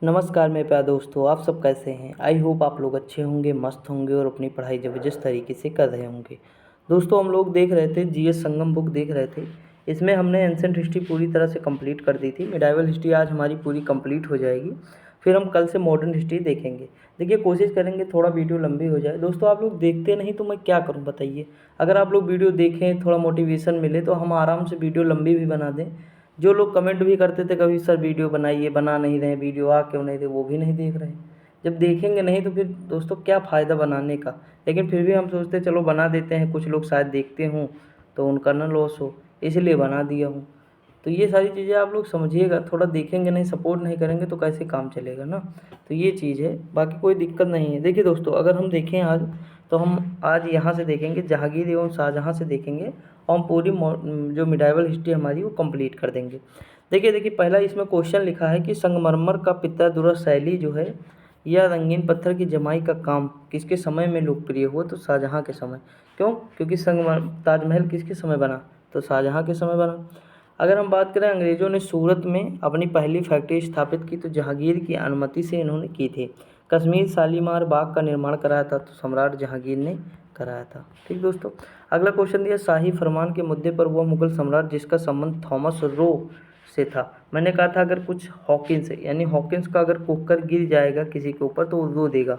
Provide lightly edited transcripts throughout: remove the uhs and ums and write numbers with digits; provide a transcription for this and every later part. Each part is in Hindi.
नमस्कार मेरे प्यारे दोस्तों, आप सब कैसे हैं। आई होप आप लोग अच्छे होंगे, मस्त होंगे और अपनी पढ़ाई ज़बरदस्त तरीके से कर रहे होंगे। दोस्तों हम लोग देख रहे थे जीएस संगम बुक देख रहे थे। इसमें हमने एंसेंट हिस्ट्री पूरी तरह से कंप्लीट कर दी थी। मिडाइवल हिस्ट्री आज हमारी पूरी कंप्लीट हो जाएगी। फिर हम कल से मॉडर्न हिस्ट्री देखेंगे। देखिए कोशिश करेंगे थोड़ा वीडियो लंबी हो जाए। दोस्तों आप लोग देखते नहीं तो मैं क्या करूँ बताइए। अगर आप लोग वीडियो देखें, थोड़ा मोटिवेशन मिले तो हम आराम से वीडियो लंबी भी बना दें। जो लोग कमेंट भी करते थे कभी सर वीडियो बनाइए, बना नहीं रहे, वीडियो आ क्यों नहीं रहे, वो भी नहीं देख रहे। जब देखेंगे नहीं तो फिर दोस्तों क्या फ़ायदा बनाने का। लेकिन फिर भी हम सोचते चलो बना देते हैं, कुछ लोग शायद देखते हों तो उनका ना लॉस हो, इसलिए बना दिया हूँ। तो ये सारी चीज़ें आप लोग समझिएगा। थोड़ा देखेंगे नहीं, सपोर्ट नहीं करेंगे तो कैसे काम चलेगा ना। तो ये चीज़ है, बाकी कोई दिक्कत नहीं है। देखिए दोस्तों अगर हम देखें आज, तो हम आज यहाँ से देखेंगे जहांगीर एवं शाहजहाँ से देखेंगे और हम पूरी जो मिडाइवल हिस्ट्री हमारी वो कंप्लीट कर देंगे। देखिए पहला इसमें क्वेश्चन लिखा है कि संगमरमर का पित्तादुरस शैली जो है या रंगीन पत्थर की जमाई का काम किसके समय में लोकप्रिय हुआ, तो शाहजहाँ के समय। क्यों? क्योंकि ताजमहल किसके समय बना, तो शाहजहाँ के समय बना। अगर हम बात करें अंग्रेज़ों ने सूरत में अपनी पहली फैक्ट्री स्थापित की तो जहांगीर की अनुमति से इन्होंने की थी। कश्मीर शालीमार बाग का निर्माण कराया था तो सम्राट जहांगीर ने कराया था। ठीक दोस्तों, अगला क्वेश्चन दिया शाही फरमान के मुद्दे पर वह मुगल सम्राट जिसका संबंध थॉमस रो से था। मैंने कहा था अगर कुछ हॉकिंस यानी हॉकिंस का अगर कुकर गिर जाएगा किसी के ऊपर तो वो रो देगा,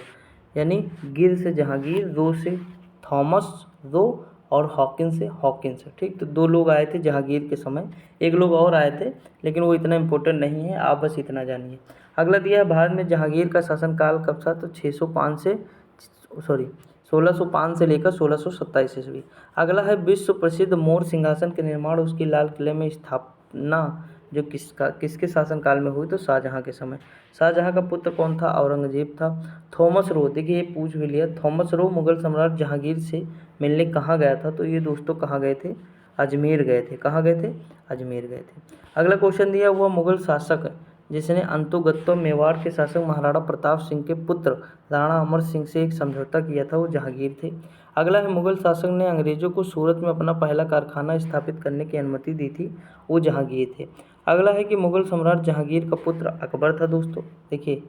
यानी गिर से जहांगीर, रो से थॉमस रो और हॉकिंस से हॉकिंस। ठीक, तो दो लोग आए थे जहांगीर के समय, एक लोग और आए थे लेकिन वो इतना इम्पोर्टेंट नहीं है, आप बस इतना जानिए। अगला दिया है भारत में जहांगीर का शासनकाल कब था, तो 1605 से लेकर 1627 ईस्वी। अगला है विश्व प्रसिद्ध मोर सिंहासन के निर्माण उसकी लाल किले में स्थापना जो किसके शासनकाल में हुई, तो शाहजहाँ के समय। शाहजहाँ का पुत्र कौन था, औरंगजेब था। थॉमस रो, देखिए ये पूछ भी लिया, थॉमस रो मुगल सम्राट जहांगीर से मिलने कहाँ गया था, तो ये दोस्तों कहाँ गए थे, अजमेर गए थे। कहाँ गए थे, अजमेर गए थे। अगला क्वेश्चन दिया हुआ मुगल शासक जिसने अंतुगत्वा मेवाड़ के शासक महाराणा प्रताप सिंह के पुत्र राणा अमर सिंह से एक समझौता किया था, वो जहांगीर थे। अगला है मुगल शासक ने अंग्रेजों को सूरत में अपना पहला कारखाना स्थापित करने की अनुमति दी थी, वो जहांगीर थे। अगला है कि मुगल सम्राट जहांगीर का पुत्र अकबर था। दोस्तों देखिए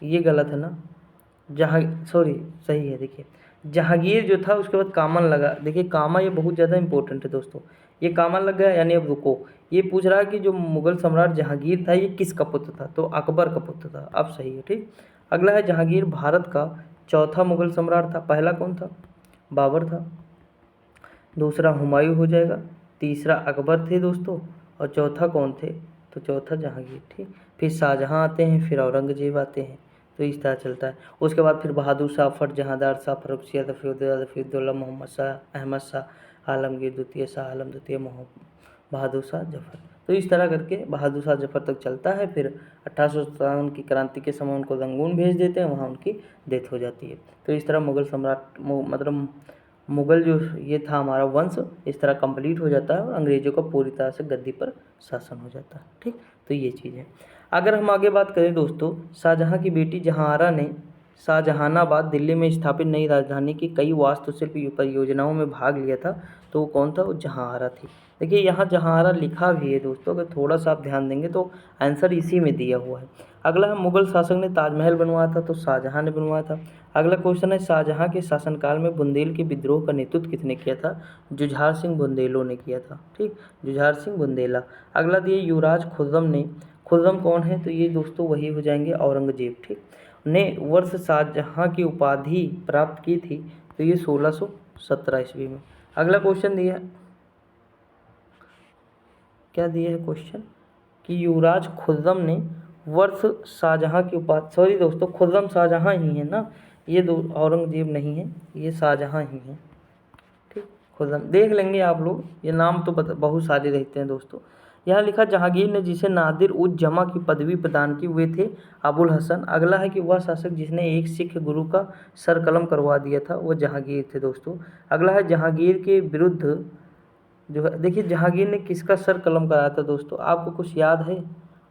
ये गलत है ना, सही है। देखिए जहांगीर जो था उसके बाद कामन लगा। देखिए कामा ये बहुत ज़्यादा इंपॉर्टेंट है दोस्तों, ये कामन लग गया यानी अब रुको। ये पूछ रहा है कि जो मुगल सम्राट जहांगीर था ये किसका पुत्र था, तो अकबर का पुत्र था। अब सही है। ठीक, अगला है जहांगीर भारत का चौथा मुगल सम्राट था। पहला कौन था, बाबर था। दूसरा हुमायूं हो जाएगा, तीसरा अकबर थे दोस्तों, और चौथा कौन थे, तो चौथा जहांगीर। ठीक, फिर शाहजहाँ आते हैं, फिर औरंगजेब आते हैं, तो इस तरह चलता है। उसके बाद फिर बहादुर शाह, फट जहांदार शाह, फर्रुखसिया, दफीउद्दौला, मोहम्मद शाह, अहमद शाह, आलमगीर द्वितीय, शाह आलम द्वितीय, बहादुर शाह जफर। तो इस तरह करके बहादुर शाह जफर तक चलता है। फिर 1857 की क्रांति के समय उनको रंगून भेज देते हैं, वहाँ उनकी डेथ हो जाती है। तो इस तरह मुगल सम्राट मतलब मुगल जो ये था हमारा वंश इस तरह कंप्लीट हो जाता है और अंग्रेज़ों का पूरी तरह से गद्दी पर शासन हो जाता है। ठीक, तो ये चीज़ है। अगर हम आगे बात करें दोस्तों, शाहजहाँ की बेटी जहांआरा ने शाहजहानाबाद दिल्ली में स्थापित नई राजधानी की कई वास्तुशिल्प परियोजनाओं में भाग लिया था, तो वो कौन था, वो जहांआरा थी। देखिए यहाँ जहांआरा लिखा भी है दोस्तों, अगर थोड़ा सा आप ध्यान देंगे तो आंसर इसी में दिया हुआ है। अगला है मुगल शासक ने ताजमहल बनवाया था, तो शाहजहाँ ने बनवाया था। अगला क्वेश्चन है शाहजहाँ के शासनकाल में बुंदेल के विद्रोह का नेतृत्व किसने किया था, जुझार सिंह बुंदेलों ने किया था। ठीक, जुझार सिंह बुंदेला। अगला दिए युवराज खुर्रम ने, खुर्रम कौन है, तो ये दोस्तों वही हो जाएंगे औरंगजेब। ठीक, ने वर्ष शाहजहाँ की उपाधि प्राप्त की थी, तो ये 1617 ईस्वी में। अगला क्वेश्चन दिया, क्या दिया है क्वेश्चन, कि युवराज खुर्रम ने वर्ष शाहजहाँ की उपाधि, सॉरी दोस्तों खुर्रम शाहजहाँ ही है ना, ये दो औरंगजेब नहीं है, ये शाहजहाँ ही है। ठीक, खुर्रम देख लेंगे आप लोग, ये नाम तो बहुत सारे रहते हैं दोस्तों। यहाँ लिखा जहांगीर ने जिसे नादिर उज जमा की पदवी प्रदान की वे थे अबुल हसन। अगला है कि वह शासक जिसने एक सिख गुरु का सर कलम करवा दिया था, वह जहांगीर थे दोस्तों। अगला है जहांगीर के विरुद्ध जो है, देखिए जहांगीर ने किसका सर कलम कराया था दोस्तों, आपको कुछ याद है,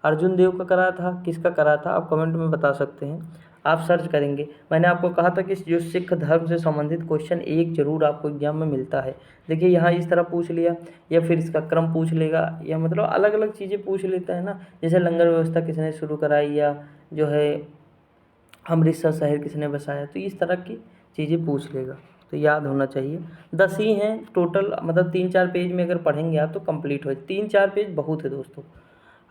अर्जुन देव का कराया था, किसका कराया था, आप कमेंट में बता सकते हैं, आप सर्च करेंगे। मैंने आपको कहा था कि जो सिख धर्म से संबंधित क्वेश्चन एक जरूर आपको एग्जाम में मिलता है। देखिए यहाँ इस तरह पूछ लिया, या फिर इसका क्रम पूछ लेगा, या मतलब अलग अलग चीज़ें पूछ लेता है ना, जैसे लंगर व्यवस्था किसने शुरू कराई, या जो है अमृतसर शहर किसने बसाया, तो इस तरह की चीज़ें पूछ लेगा, तो याद होना चाहिए। 10 ही हैं टोटल, मतलब 3-4 पेज में अगर पढ़ेंगे आप तो कंप्लीट हो, 3-4 पेज बहुत है दोस्तों।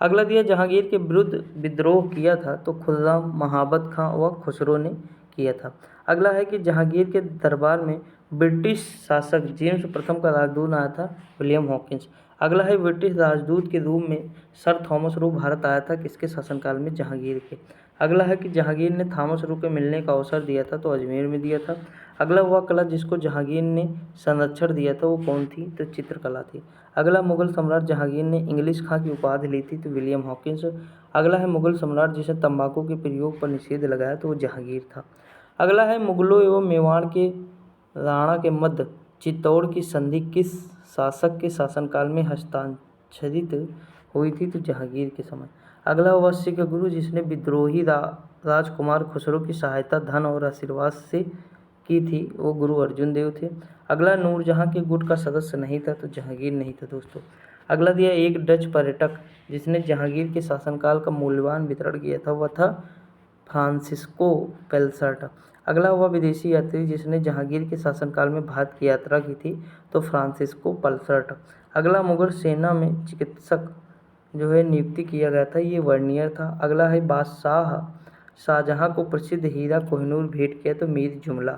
अगला दिया, जहांगीर के विरुद्ध विद्रोह किया था तो खुर्रम, महाबत खां व खुसरो ने किया था। अगला है कि जहांगीर के दरबार में ब्रिटिश शासक जेम्स प्रथम का राजदूत आया था, विलियम हॉकिंस। अगला है, ब्रिटिश राजदूत के रूप में सर थॉमस रो भारत आया था, किसके शासनकाल में, जहांगीर के। अगला है कि जहांगीर ने थॉमस रो के मिलने का अवसर दिया था, तो अजमेर में दिया था। अगला, वह कला जिसको जहांगीर ने संरक्षण दिया था वो कौन थी, तो चित्रकला थी। अगला, मुगल सम्राट जहांगीर ने इंग्लिश खां की उपाधि ली थी, तो विलियम हॉकिंस। अगला है, मुगल सम्राट जिसने तंबाकू के प्रयोग पर निषेध लगाया, तो वो जहांगीर था। अगला है, मुगलों एवं मेवाड़ के राणा के मध्य चित्तौड़ की संधि किस शासक के शासनकाल में हस्ताक्षरित हुई थी, तो जहांगीर के समय। अगला, वह सिख गुरु जिसने विद्रोही राजकुमार खुसरो की सहायता धन और आशीर्वाद से की थी, वो गुरु अर्जुन देव थे। अगला, नूरजहां के गुट का सदस्य नहीं था, तो जहांगीर नहीं था दोस्तों। अगला दिया, एक डच पर्यटक जिसने जहांगीर के शासनकाल का मूल्यवान वितरण किया था, वह था फ्रांसिस्को पेल्सर्ट। अगला, वह विदेशी यात्री जिसने जहांगीर के शासनकाल में भारत की यात्रा की थी, तो फ्रांसिस्को पल्सर्ट। अगला, मुगल सेना में चिकित्सक जो है नियुक्ति किया गया था, ये वर्नियर था। अगला है, बादशाह शाहजहां को प्रसिद्ध हीरा कोहिनूर भेंट किया, तो मीर जुमला।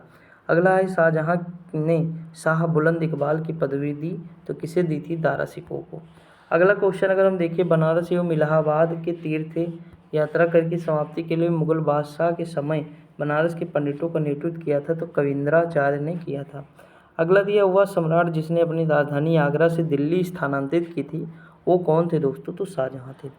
अगला है, शाहजहां ने शाह बुलंद इकबाल की पदवी दी, तो किसे दी थी, दारा शिकोह को। अगला क्वेश्चन अगर हम देखिए, बनारस एवं इलाहाबाद के तीर्थ यात्रा करके समाप्ति के लिए मुगल बादशाह के समय बनारस के पंडितों का नेतृत्व किया था, तो कविंद्राचार्य ने किया था। अगला दिया, हुआ सम्राट जिसने अपनी राजधानी आगरा से दिल्ली स्थानांतरित की थी, वो कौन थे दोस्तों, तो शाहजहां थे।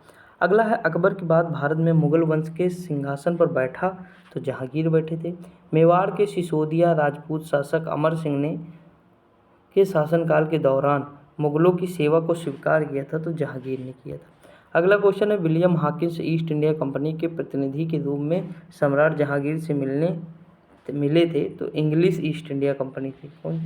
अगला है, अकबर के बाद भारत में मुगल वंश के सिंहासन पर बैठा, तो जहांगीर बैठे थे। मेवाड़ के सिसोदिया राजपूत शासक अमर सिंह ने के शासनकाल के दौरान मुगलों की सेवा को स्वीकार किया था, तो जहांगीर ने किया था। अगला क्वेश्चन है, William Hawkins east India company के प्रतिनिधि के रूप में सम्राट जहांगीर से मिले थे, तो इंग्लिश ईस्ट इंडिया कंपनी थी, कौन।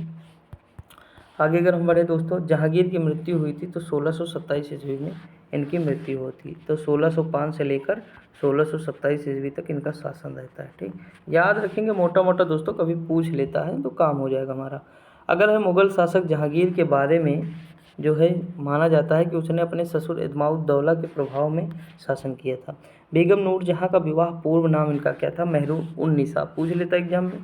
आगे अगर हम बढ़े दोस्तों, जहांगीर की मृत्यु हुई थी तो 1627 ईस्वी में इनकी मृत्यु होती, तो 1605 से लेकर 1627 ईस्वी तक इनका शासन रहता है। ठीक, याद रखेंगे, मोटा मोटा दोस्तों, कभी पूछ लेता है तो काम हो जाएगा हमारा। अगर है, मुगल शासक जहांगीर के बारे में जो है माना जाता है कि उसने अपने ससुर इमाद-उद-दौला के प्रभाव में शासन किया था। बेगम नूरजहां का विवाह पूर्व नाम इनका क्या था, महरू-उन-निसा, पूछ लेता एग्जाम में।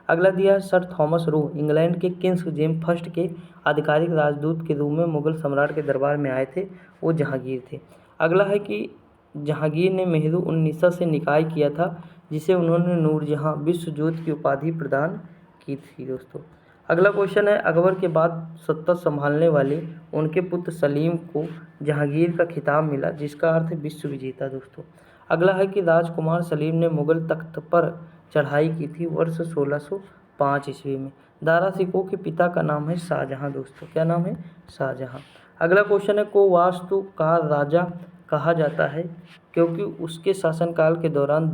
अगला दिया, सर थॉमस रो इंग्लैंड के किंग्स जेम्स फर्स्ट के आधिकारिक राजदूत के रूप में मुगल सम्राट के दरबार में आए थे, वो जहांगीर थे। अगला है कि जहांगीर ने महरू-उन-निसा से निकाह किया था, जिसे उन्होंने नूरजहां विश्व ज्योति की उपाधि प्रदान की थी दोस्तों। अगला क्वेश्चन है, अकबर के बाद सत्ता संभालने वाले उनके पुत्र सलीम को जहांगीर का खिताब मिला, जिसका अर्थ है विश्व विजेता दोस्तों। अगला है कि राजकुमार सलीम ने मुगल तख्त पर चढ़ाई की थी वर्ष 1605 ईस्वी में। दारा शिकोह के पिता का नाम है शाहजहां दोस्तों, क्या नाम है, शाहजहां। अगला क्वेश्चन है, को वास्तुकार राजा कहा जाता है क्योंकि उसके शासनकाल के दौरान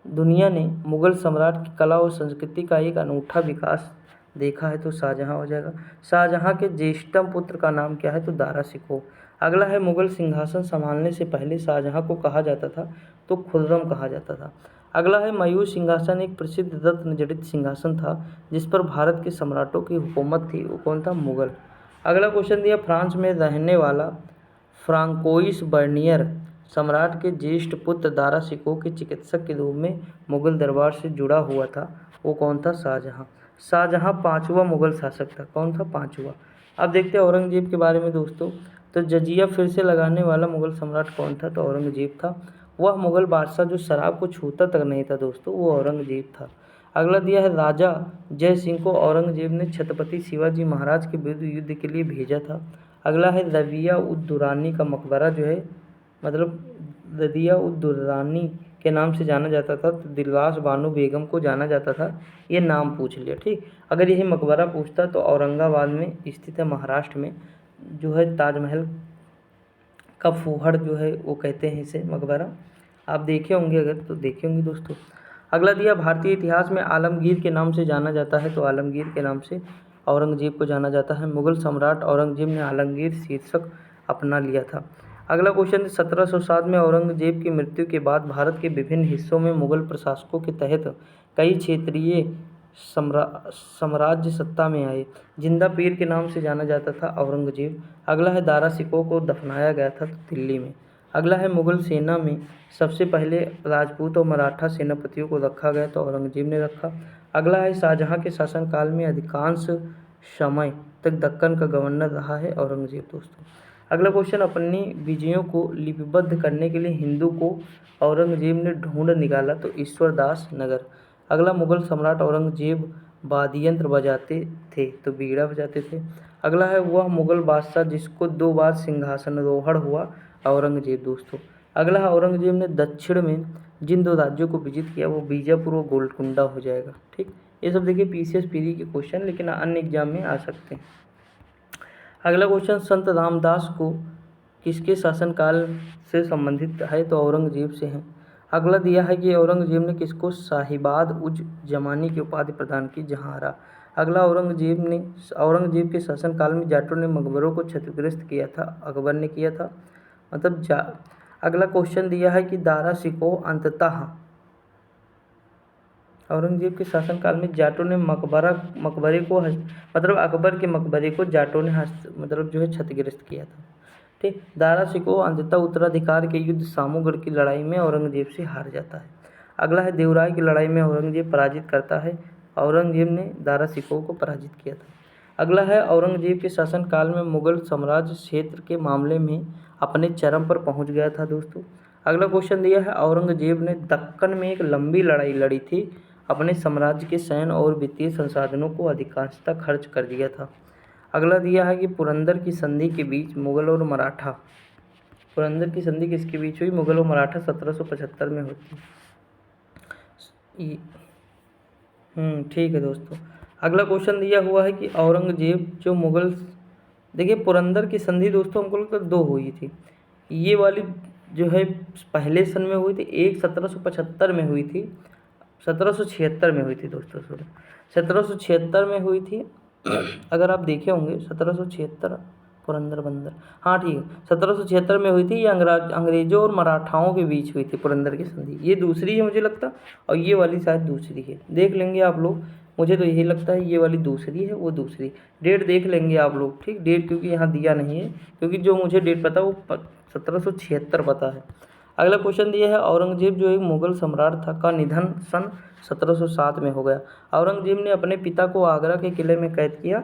दुनिया ने मुगल सम्राट की कला और संस्कृति का एक अनूठा विकास देखा है, तो शाहजहां हो जाएगा। शाहजहां के ज्येष्ठतम पुत्र का नाम क्या है, तो दारा शिकोह। अगला है, मुगल सिंहासन संभालने से पहले शाहजहां को कहा जाता था, तो खुर्रम कहा जाता था। अगला है, मयूर सिंहासन एक प्रसिद्ध रत्न जड़ित सिंहासन था जिस पर भारत के सम्राटों की हुकूमत थी, वो कौन था, मुगल। अगला क्वेश्चन दिया, फ्रांस में रहने वाला फ्रांकोइस बर्नियर सम्राट के ज्येष्ठ पुत्र दारा शिकोह के चिकित्सक के रूप में मुगल दरबार से जुड़ा हुआ था, वो कौन था, शाहजहां। शाहजहां 5वां मुगल शासक था, कौन था, 5वां। अब देखते हैं औरंगजेब के बारे में दोस्तों, तो जजिया फिर से लगाने वाला मुगल सम्राट कौन था, तो औरंगजेब था। वह मुगल बादशाह जो शराब को छूता तक नहीं था दोस्तों, वो औरंगजेब था। अगला दिया है, राजा जय सिंह को औरंगजेब ने छत्रपति शिवाजी महाराज के विरुद्ध युद्ध के लिए भेजा था। अगला है, रबिया उद दुरानी का मकबरा जो है, मतलब रदिया उद दुरानी के नाम से जाना जाता था, तो दिलवास बानो बेगम को जाना जाता था, ये नाम पूछ लिया। ठीक, अगर यही मकबरा पूछता तो औरंगाबाद में स्थित है, महाराष्ट्र में जो है, ताजमहल का फूहड़ जो है वो कहते हैं इसे मकबरा, आप देखे होंगे, अगर तो देखे होंगे दोस्तों। अगला दिया, भारतीय इतिहास में आलमगीर के नाम से जाना जाता है, तो आलमगीर के नाम से औरंगजेब को जाना जाता है। मुगल सम्राट औरंगजेब ने आलमगीर शीर्षक अपना लिया था। अगला क्वेश्चन, 1707 में औरंगजेब की मृत्यु के बाद भारत के विभिन्न हिस्सों में मुगल प्रशासकों के तहत कई क्षेत्रीय साम्राज्य सत्ता में आए। जिंदा पीर के नाम से जाना जाता था औरंगजेब। अगला है, दारा सिकोह को दफनाया गया था दिल्ली में। अगला है, मुगल सेना में सबसे पहले राजपूत और मराठा सेनापतियों को रखा गया तो औरंगजेब ने रखा। अगला है, शाहजहां के शासनकाल में अधिकांश समय तक दक्कन का गवर्नर रहा है औरंगजेब दोस्तों। अगला क्वेश्चन, अपनी विजयों को लिपिबद्ध करने के लिए हिंदू को औरंगजेब ने ढूंढ निकाला तो ईश्वरदास नगर। अगला, मुगल सम्राट औरंगजेब वाद्य यंत्र बजाते थे तो बीड़ा बजाते थे। अगला है, वह मुगल बादशाह जिसको 2 बार सिंहासनारोहण हुआ औरंगजेब दोस्तों। अगला है, औरंगजेब ने दक्षिण में जिन 2 राज्यों को विजित किया वो बीजापुर और गोलकुंडा हो जाएगा। ठीक, ये सब देखिए पीसीएस पीरी के क्वेश्चन, लेकिन अन्य एग्जाम में आ सकते हैं। अगला क्वेश्चन, संत रामदास को किसके शासनकाल से संबंधित है तो औरंगजेब से हैं। अगला दिया है कि औरंगजेब ने किसको साहिबाद उज जमानी की उपाधि प्रदान की, जहांरा। अगला, औरंगजेब के शासनकाल में जाटों ने मकबरों को क्षतिग्रस्त किया था, अकबर ने किया था, मतलब अगला क्वेश्चन दिया है कि दारा सिकोह अंततः औरंगजेब के शासनकाल में जाटों ने मकबरे को मतलब अकबर के मकबरे को जाटों ने मतलब जो है क्षतिग्रस्त किया था। ठीक, दारा सिकोह अंततः उत्तराधिकार के युद्ध सामूगढ़ की लड़ाई में औरंगजेब से हार जाता है। अगला है, देवराय की लड़ाई में औरंगजेब पराजित करता है, औरंगजेब ने दारा सिकोह को पराजित किया था। अगला है, औरंगजेब के शासनकाल में मुगल साम्राज्य क्षेत्र के मामले में अपने चरम पर पहुंच गया था दोस्तों। अगला क्वेश्चन दिया है, औरंगजेब ने दक्कन में एक लंबी लड़ाई लड़ी थी, अपने साम्राज्य के सैन्य और वित्तीय संसाधनों को अधिकांशतः खर्च कर दिया था। अगला दिया है कि पुरंदर की संधि के बीच मुगल और मराठा, पुरंदर की संधि किसके बीच हुई, मुगल और मराठा 1775 में होती। ठीक है दोस्तों। अगला क्वेश्चन दिया हुआ है कि औरंगजेब जो मुगल, देखिए पुरंदर की संधि दोस्तों हमको लगता है 2 हुई थी। ये वाली जो है पहले सन में हुई थी, एक 1775 में हुई थी, 1776 में हुई थी दोस्तों, सॉरी 1776 में हुई थी। अगर आप देखे होंगे 1776 पुरंदर बंदर, हाँ ठीक है, 1776 में हुई थी। ये अंग्रेजों और मराठाओं के बीच हुई थी पुरंदर की संधि। ये दूसरी है मुझे लगता, और ये वाली शायद दूसरी है, देख लेंगे आप लोग। मुझे तो यही लगता है ये वाली दूसरी है, वो दूसरी। डेट देख लेंगे आप लोग, ठीक, डेट क्योंकि यहाँ दिया नहीं है, क्योंकि जो मुझे डेट पता है वो 1776 पता है। अगला क्वेश्चन दिया है, औरंगजेब जो एक मुगल सम्राट था का निधन सन 1707 में हो गया। औरंगजेब ने अपने पिता को आगरा के किले में कैद किया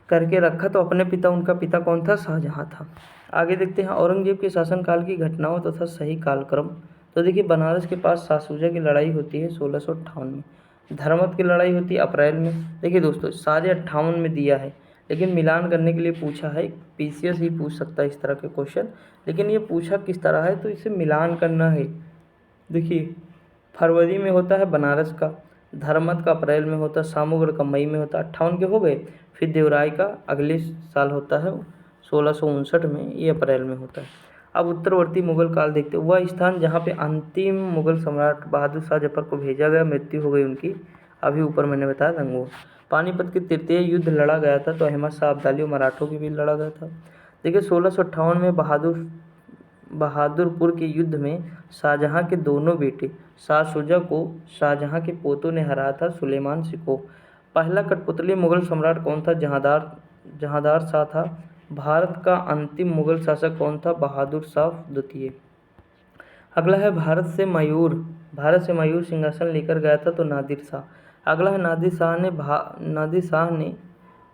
करके रखा तो अपने पिता, उनका पिता कौन था, शाहजहां था। आगे देखते हैं औरंगजेब के शासनकाल की घटनाओं तथा सही कालक्रम। तो देखिए, बनारस के पास शाहसूजा की लड़ाई होती है 1658 में, धर्मत की लड़ाई होती है अप्रैल में। देखिए दोस्तों, सारे 58 में दिया है, लेकिन मिलान करने के लिए पूछा है, पीसीएस ही पूछ सकता है इस तरह के क्वेश्चन, लेकिन ये पूछा किस तरह है तो इसे मिलान करना है। देखिए, फरवरी में होता है बनारस का, धर्मत का अप्रैल में होता है, सामूगढ़ का मई में होता है, 58 के हो गए। फिर देवराय का अगले साल होता है 1659 में, ये अप्रैल में होता है। अब उत्तरवर्ती मुगल काल देखते हैं, वह स्थान जहाँ पे अंतिम मुगल सम्राट बहादुर शाह जफर को भेजा गया, मृत्यु हो गई उनकी, अभी ऊपर मैंने बताया रंगून। पानीपत के तृतीय युद्ध लड़ा गया था तो अहमद शाह अब्दाली और मराठों के बीच लड़ा गया था। देखिए, 1658 में बहादुरपुर के युद्ध में शाहजहां के दोनों बेटे शाह शुजा को शाहजहां के पोतों ने हराया था, सुलेमान सिकोह। पहला कठपुतली मुगल सम्राट कौन था, जहांदार शाह था। भारत का अंतिम मुगल शासक कौन था, बहादुर शाह द्वितीय। अगला है, भारत से मयूर सिंहासन लेकर गया था तो नादिर शाह। अगला है, नादिर शाह ने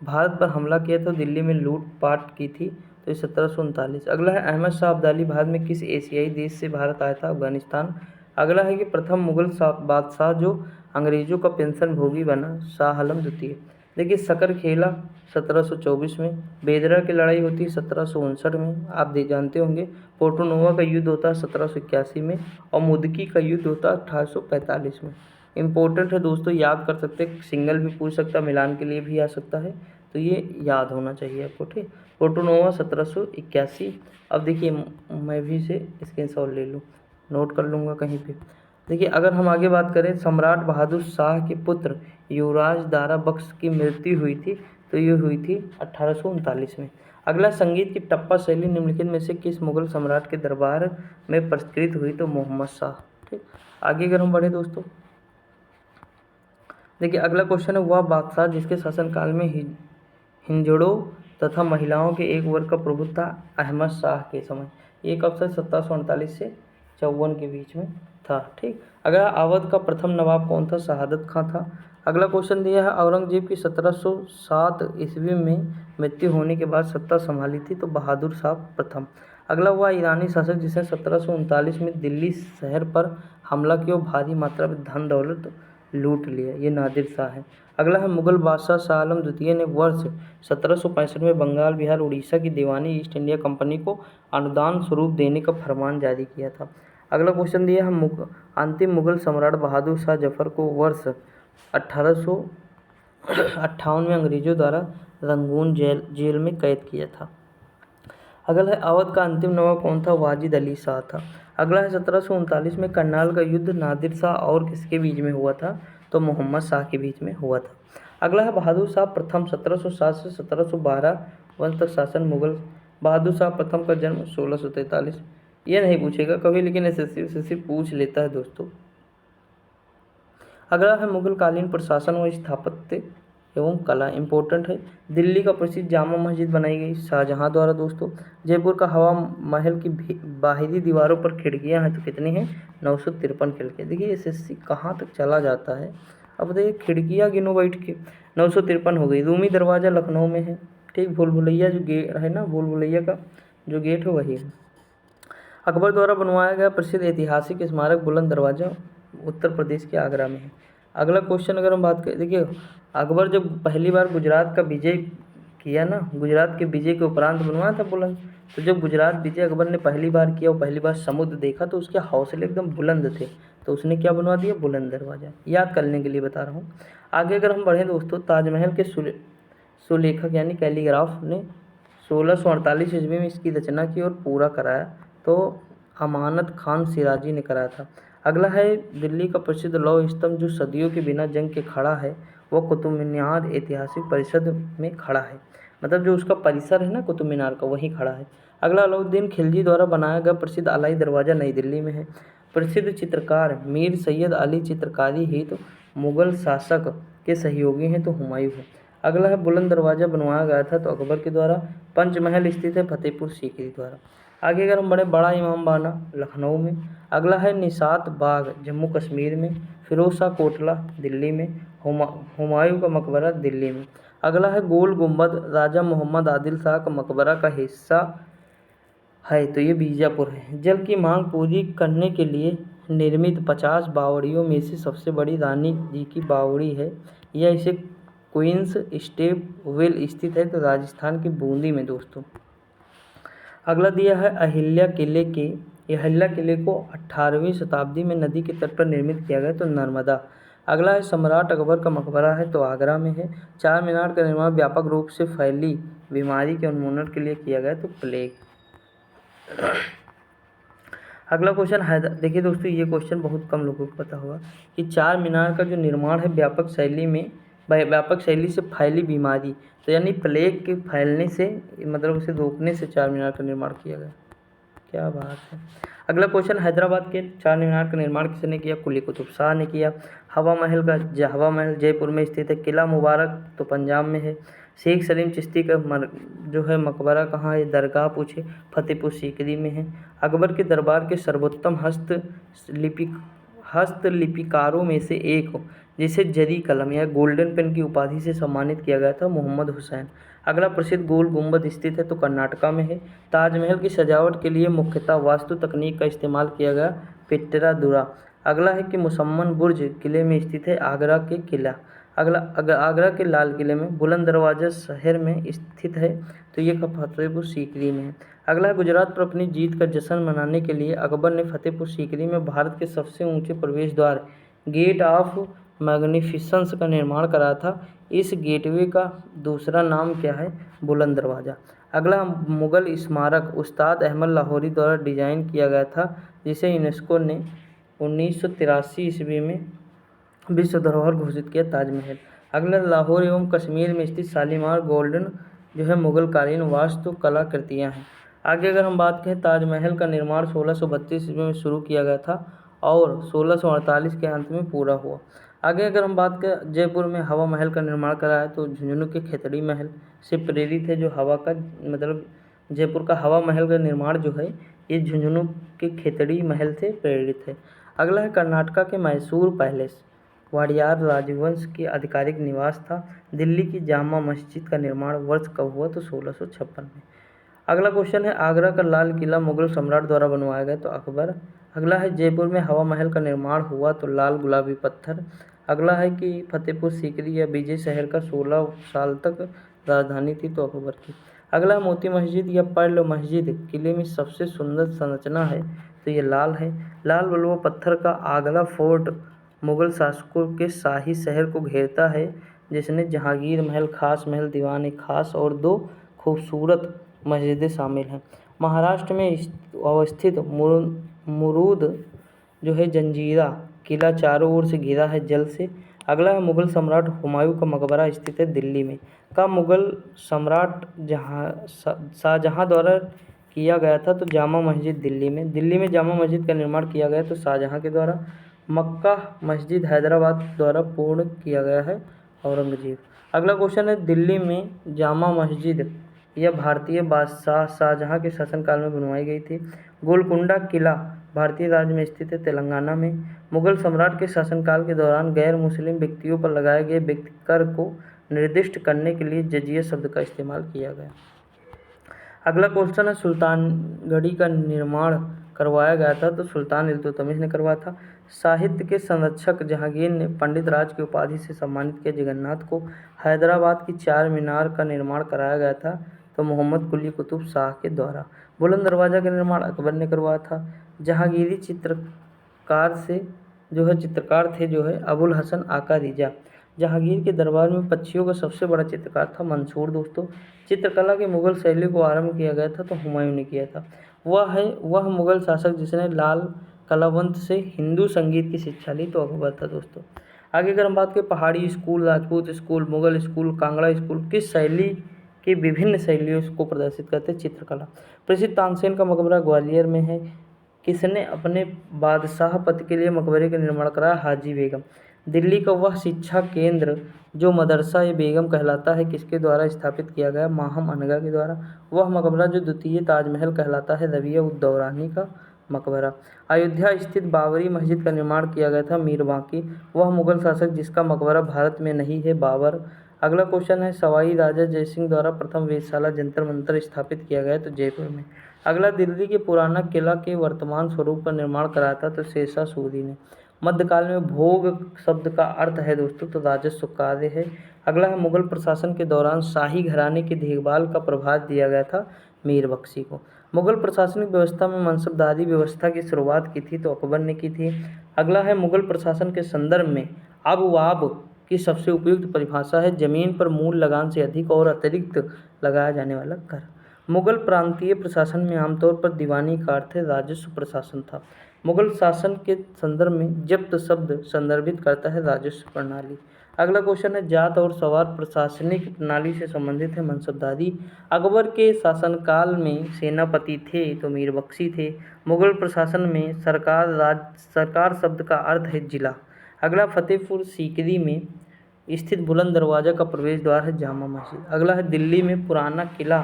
भारत पर हमला किया था, दिल्ली में लूटपाट की थी तो 1739। अगला है, अहमद शाह अब्दाली भारत में किस एशियाई देश से भारत आया था, अफगानिस्तान। अगला है कि प्रथम मुगल बादशाह जो अंग्रेजों का पेंशन भोगी बना, शाह आलम द्वितीय। देखिए, सकर खेला 1724 में, बेदरा की लड़ाई होती है 1759 में, आप जानते होंगे। पोर्टोनोवा का युद्ध होता है 1781 में, और मुदकी का युद्ध होता है 1845 में। इंपॉर्टेंट है दोस्तों, याद कर सकते हैं, सिंगल भी पूछ सकता है, मिलान के लिए भी आ सकता है, तो ये याद होना चाहिए आपको, ठीक। पोर्टोनोवा 1781। अब देखिए, मैं भी इसे स्क्रीनशॉट ले लूँ, नोट कर लूँगा कहीं पे। देखिए, अगर हम आगे बात करें, सम्राट बहादुर शाह के पुत्र युवराज दारा बख्श की मृत्यु हुई थी तो ये हुई थी 1839 में। अगला, संगीत की टप्पा शैली निम्नलिखित में से किस मुगल सम्राट के दरबार में प्रचलित हुई? तो मोहम्मद शाह। ठीक, आगे अगर हम बढ़े दोस्तों, देखिए अगला क्वेश्चन है, वह बादशाह जिसके शासनकाल में हिंजड़ों तथा महिलाओं के एक वर्ग का प्रभुत्व था अहमद शाह के समय। ये कब से? 1748 से 54 के बीच में था। ठीक, अगला, अवध का प्रथम नवाब कौन था? शहादत खां था। अगला क्वेश्चन दिया है, औरंगजेब की 1707 ईस्वी में मृत्यु होने के बाद सत्ता संभाली थी? तो बहादुर शाह प्रथम। अगला, हुआ ईरानी शासक जिसने 1739 में दिल्ली शहर पर हमला किया और भारी मात्रा में धन दौलत लूट लिया? ये नादिर शाह है। अगला है, मुगल बादशाह शाह आलम द्वितीय ने वर्ष 1765 में बंगाल, बिहार, उड़ीसा की दीवानी ईस्ट इंडिया कंपनी को अनुदान स्वरूप देने का फरमान जारी किया था। अगला क्वेश्चन दिया है, अंतिम मुगल सम्राट बहादुर शाह जफर को वर्ष 1858 में अंग्रेजों द्वारा रंगून जेल में कैद किया था। अगला है, अवध का अंतिम नवाब कौन था? वाजिद अली शाह था। अगला है, 1739 में करनाल का युद्ध नादिर शाह और किसके बीच में हुआ था? तो मोहम्मद शाह के बीच में हुआ था। अगला है, बहादुर शाह प्रथम 1707 से 1712 वर्ष तक शासन मुगल। बहादुर शाह प्रथम का जन्म 1643। ये नहीं पूछेगा कभी, लेकिन एसएससी पूछ लेता है दोस्तों। अगला है, मुगल कालीन प्रशासन व स्थापत्य एवं कला, इंपॉर्टेंट है। दिल्ली का प्रसिद्ध जामा मस्जिद बनाई गई शाहजहां द्वारा दोस्तों। जयपुर का हवा महल की बाहरी दीवारों पर खिड़कियां हैं, तो कितनी हैं? 953 खिड़कियाँ। देखिए एसएससी कहाँ तक चला जाता है। अब देखिए खिड़कियाँ गिनो बैठ के, 953 हो गई। रूमी दरवाज़ा लखनऊ में है। ठीक, भूल भुलैया जो गेट है ना, भूल भुलैया का जो गेट है वही है। अकबर द्वारा बनवाया गया प्रसिद्ध ऐतिहासिक स्मारक बुलंद दरवाज़ा उत्तर प्रदेश के आगरा में है। अगला क्वेश्चन अगर हम बात करें, देखिए अकबर जब पहली बार गुजरात का विजय किया ना, गुजरात के विजय के उपरांत बनवाया था बुलंद। तो जब गुजरात विजय अकबर ने पहली बार किया और पहली बार समुद्र देखा, तो उसके हौसले एकदम बुलंद थे, तो उसने क्या बनवा दिया? बुलंद दरवाज़ा। याद करने के लिए बता रहा हूँ। आगे अगर हम बढ़ें दोस्तों, ताजमहल के सुलेखक यानी कैलीग्राफ ने 1648 ईस्वी में इसकी रचना की और पूरा कराया, तो अमानत खान सिराजी ने कराया था। अगला है, दिल्ली का प्रसिद्ध लौह स्तंभ जो सदियों के बिना जंग के खड़ा है, वह कुतुब मीनार ऐतिहासिक परिषद में खड़ा है। मतलब जो उसका परिसर है ना कुतुब मीनार का, वहीं खड़ा है। अगला, अलाउद्दीन खिलजी द्वारा बनाया गया प्रसिद्ध अलाई दरवाज़ा नई दिल्ली में है। प्रसिद्ध चित्रकार मीर सैयद अली चित्रकारी हित मुगल शासक के सहयोगी हैं, तो हुमायूं है। अगला है, बुलंद दरवाज़ा बनवाया गया था तो अकबर के द्वारा। पंचमहल स्थित है फतेहपुर सीकरी द्वारा। आगे अगर हम बढ़े, बड़ा इमाम बाना लखनऊ में। अगला है, निशात बाग जम्मू कश्मीर में। फिरोज शाह कोटला दिल्ली में। हुमायूं का मकबरा दिल्ली में। अगला है, गोल गुंबद राजा मोहम्मद आदिल शाह का मकबरा का हिस्सा है, तो ये बीजापुर है। जल की मांग पूरी करने के लिए निर्मित 50 बावड़ियों में से सबसे बड़ी रानी जी की बावड़ी है। यह इसे क्वींस स्टेप वेल स्थित है, तो राजस्थान के बूंदी में दोस्तों। अगला दिया है, अहिल्या किले को 18वीं शताब्दी में नदी के तट पर निर्मित किया गया, तो नर्मदा। अगला है, सम्राट अकबर का मकबरा है, तो आगरा में है। चार मीनार का निर्माण व्यापक रूप से फैली बीमारी के उन्मूलन के लिए किया गया, तो प्लेग। अगला क्वेश्चन देखिए दोस्तों, ये क्वेश्चन बहुत कम लोगों को पता होगा कि चार मीनार का जो निर्माण है व्यापक शैली से फैली बीमारी, तो यानी प्लेग के फैलने से, मतलब उसे रोकने से चार मीनार का निर्माण किया गया। क्या बात है। अगला क्वेश्चन, हैदराबाद के चार मीनार का निर्माण किसने किया? कुली कुतुब शाह ने किया। हवा महल जयपुर में स्थित है। किला मुबारक तो पंजाब में है। शेख सलीम चिश्ती का जो है मकबरा कहाँ है? दरगाह पूछे, फतेहपुर सीकरी में है। अकबर के दरबार के सर्वोत्तम हस्तलिपिकारों में से एक हो, जिसे जरी कलम या गोल्डन पेन की उपाधि से सम्मानित किया गया था, मोहम्मद हुसैन। अगला, प्रसिद्ध गोल गुंबद स्थित है, तो कर्नाटका में है। ताजमहल की सजावट के लिए मुख्यतः वास्तु तकनीक का इस्तेमाल किया गया, पिटरादुरा। अगला है कि मुसम्मन बुर्ज किले में स्थित है, आगरा के किला। अगला, आगरा के लाल किले में। बुलंद दरवाज़ा शहर में स्थित है, तो ये फतेहपुर सीकरी में है। अगला, गुजरात पर अपनी जीत का जश्न मनाने के लिए अकबर ने फतेहपुर सीकरी में भारत के सबसे ऊंचे प्रवेश द्वार गेट ऑफ मैग्निफिसेंस का निर्माण करा था। इस गेटवे का दूसरा नाम क्या है? बुलंद दरवाज़ा। अगला, मुगल स्मारक उस्ताद अहमद लाहौरी द्वारा डिजाइन किया गया था, जिसे यूनेस्को ने 1983 ईस्वी में विश्व धरोहर घोषित किया, ताजमहल। अगला, लाहौर एवं कश्मीर में स्थित शालीमार गोल्डन जो है मुगलकालीन वास्तु कलाकृतियाँ हैं। आगे अगर हम बात करें, ताजमहल का निर्माण 1632 ईस्वी में शुरू किया गया था और 1648 के अंत में पूरा हुआ। आगे अगर हम बात करें, जयपुर में हवा महल का निर्माण करा है तो झुंझुनू के खेतड़ी महल से प्रेरित है। जो हवा का मतलब जयपुर का हवा महल का निर्माण जो है ये झुंझुनू के खेतड़ी महल से प्रेरित है। अगला है कर्नाटका के मैसूर पैलेस, वाडियार राजवंश की आधिकारिक निवास था। दिल्ली की जामा मस्जिद का निर्माण वर्ष कब हुआ तो 1656 में। अगला क्वेश्चन है, आगरा का लाल किला मुगल सम्राट द्वारा बनवाया गया तो अकबर। अगला है, जयपुर में हवा महल का निर्माण हुआ तो लाल गुलाबी पत्थर। अगला है कि फतेहपुर सीकरी या विजय शहर का 16 साल तक राजधानी थी तो अकबर की। अगला मोती मस्जिद या पर्ल मस्जिद किले में सबसे सुंदर संरचना है तो ये लाल है। लाल बलुआ पत्थर का आगरा फोर्ट मुगल शासकों के शाही शहर को घेरता है, जिसमें जहांगीर महल, खास महल, दीवान खास और 2 खूबसूरत मस्जिदें शामिल हैं। महाराष्ट्र में अवस्थित मुरुद जो है जंजीरा किला चारों ओर से घिरा है जल से। अगला है, मुगल सम्राट हुमायूं का मकबरा स्थित है दिल्ली में। का मुगल सम्राट शाहजहां द्वारा किया गया था तो जामा मस्जिद दिल्ली में। दिल्ली में जामा मस्जिद का निर्माण किया गया तो शाहजहां के द्वारा। मक्का मस्जिद हैदराबाद द्वारा पूर्ण किया गया है औरंगजेब। अगला क्वेश्चन है, दिल्ली में जामा मस्जिद यह भारतीय बादशाह शाहजहां के शासनकाल में बनवाई गई थी। गोलकुंडा किला भारतीय राज्य में स्थित है तेलंगाना में। मुगल सम्राट के शासनकाल के दौरान गैर मुस्लिम व्यक्तियों पर लगाए गए व्यक्ति कर को निर्दिष्ट करने के लिए जजिया शब्द का इस्तेमाल किया गया। अगला क्वेश्चन है, सुल्तानगढ़ी का निर्माण करवाया गया था तो सुल्तान इल्तुतमिश ने करवाया था। साहित्य के संरक्षक जहांगीर ने पंडित राज की उपाधि से सम्मानित किया। जगन्नाथ को हैदराबाद की 4 मीनार का निर्माण कराया गया था तो मोहम्मद कुली कुतुब शाह के द्वारा। बुलंद दरवाज़ा का निर्माण अकबर ने करवाया था। जहांगीरी चित्रकार थे जो है अबुल हसन आका रिजा। जहांगीर के दरबार में पक्षियों का सबसे बड़ा चित्रकार था मंसूर दोस्तों। चित्रकला की मुगल शैली को आरंभ किया गया था तो हुमायूं ने किया था। वह मुगल शासक जिसने लाल कलावंत से हिंदू संगीत की शिक्षा ली तो अकबर था दोस्तों। आगे अगर हम बात करें, पहाड़ी school, Rajput school, Mughal school, Kangra school किस शैली की विभिन्न शैलियों को प्रदर्शित करते हैं? चित्रकला। प्रसिद्ध तानसेन का मकबरा ग्वालियर में है। किसने अपने बादशाह पति के लिए मकबरे का निर्माण कराया? हाजी बेगम। दिल्ली का वह शिक्षा केंद्र जो मदरसा ए बेगम कहलाता है किसके द्वारा स्थापित किया गया? माहम अनगा के द्वारा। वह मकबरा जो द्वितीय ताजमहल कहलाता है रबिया उद दौरानी का मकबरा। अयोध्या स्थित बाबरी मस्जिद का निर्माण किया गया था मीर बांकी। वह मुगल शासक जिसका मकबरा भारत में नहीं है? बाबर। अगला क्वेश्चन है, सवाई राजा जयसिंह द्वारा प्रथम वेधशाला जंतर मंतर स्थापित किया गया तो जयपुर में। अगला, दिल्ली के पुराना किला के वर्तमान स्वरूप का निर्माण कराया था तो शेरशाह सूरी ने। मध्यकाल में भोग शब्द का अर्थ है दोस्तों तो राजस्व कार्य है। अगला है, मुगल प्रशासन के दौरान शाही घराने की देखभाल का प्रभार दिया गया था मीर बख्शी को। मुगल प्रशासनिक व्यवस्था में मनसबदारी व्यवस्था की शुरुआत की थी तो अकबर ने की थी। अगला है, मुगल प्रशासन के संदर्भ में अबवाब की सबसे उपयुक्त परिभाषा है जमीन पर मूल लगान से अधिक और अतिरिक्त लगाया जाने वाला कर। मुगल प्रांतीय प्रशासन में आमतौर पर दीवानी का अर्थ राजस्व प्रशासन था। मुगल शासन के संदर्भ में जब्त शब्द संदर्भित करता है राजस्व प्रणाली। अगला क्वेश्चन है, जात और सवार प्रशासनिक प्रणाली से संबंधित है मनसबदारी। अकबर के शासनकाल में सेनापति थे तो मीर बख्शी थे। मुगल प्रशासन में सरकार शब्द का अर्थ है जिला। अगला, फतेहपुर सीकरी में स्थित बुलंद दरवाज़ा का प्रवेश द्वार है जामा मस्जिद। अगला है, दिल्ली में पुराना किला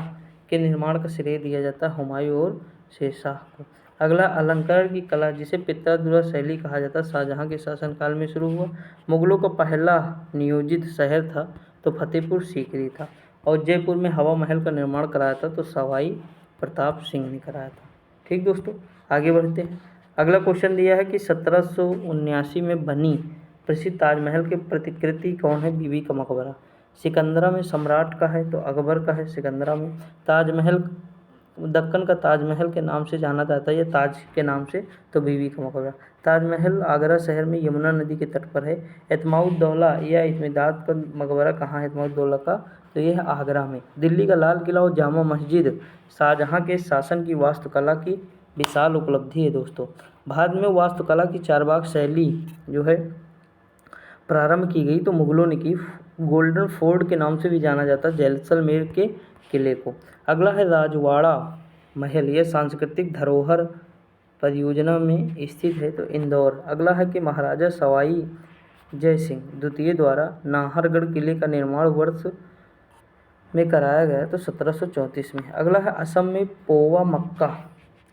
के निर्माण का श्रेय दिया जाता है हुमायूं और शेरशाह को। अगला, अलंकरण की कला जिसे पित्तरदुर्रा शैली कहा जाता है शाहजहां के शासनकाल में शुरू हुआ। मुगलों का पहला नियोजित शहर था तो फतेहपुर सीकरी था। और जयपुर में हवा महल का निर्माण कराया था तो सवाई प्रताप सिंह ने कराया था। ठीक दोस्तों, आगे बढ़ते हैं। अगला क्वेश्चन दिया है कि 1779 में बनी प्रसिद्ध ताजमहल के प्रतिकृति कौन है? बीबी का मकबरा। सिकंदरा में सम्राट का है तो अकबर का है सिकंदरा में। ताजमहल दक्कन का ताजमहल के नाम से जाना जाता है या ताज के नाम से तो बीबी का मकबरा। ताजमहल आगरा शहर में यमुना नदी के तट पर है। एतमाउद्दौला या इत्मीदाद का मकबरा कहाँ है एतमाउद्दौला का? तो यह है आगरा में। दिल्ली का लाल किला और जामा मस्जिद शाहजहां के शासन की वास्तुकला की विशाल उपलब्धि है दोस्तों। भारत में वास्तुकला की चारबाग शैली जो है प्रारंभ की गई तो मुगलों ने की। गोल्डन फोर्ट के नाम से भी जाना जाता है जैसलमेर के किले को। अगला है राजवाड़ा महल, यह सांस्कृतिक धरोहर परियोजना में स्थित है तो इंदौर। अगला है कि महाराजा सवाई जय सिंह द्वितीय द्वारा नाहरगढ़ किले का निर्माण वर्ष में कराया गया तो 1734 में। अगला है असम में पोवा मक्का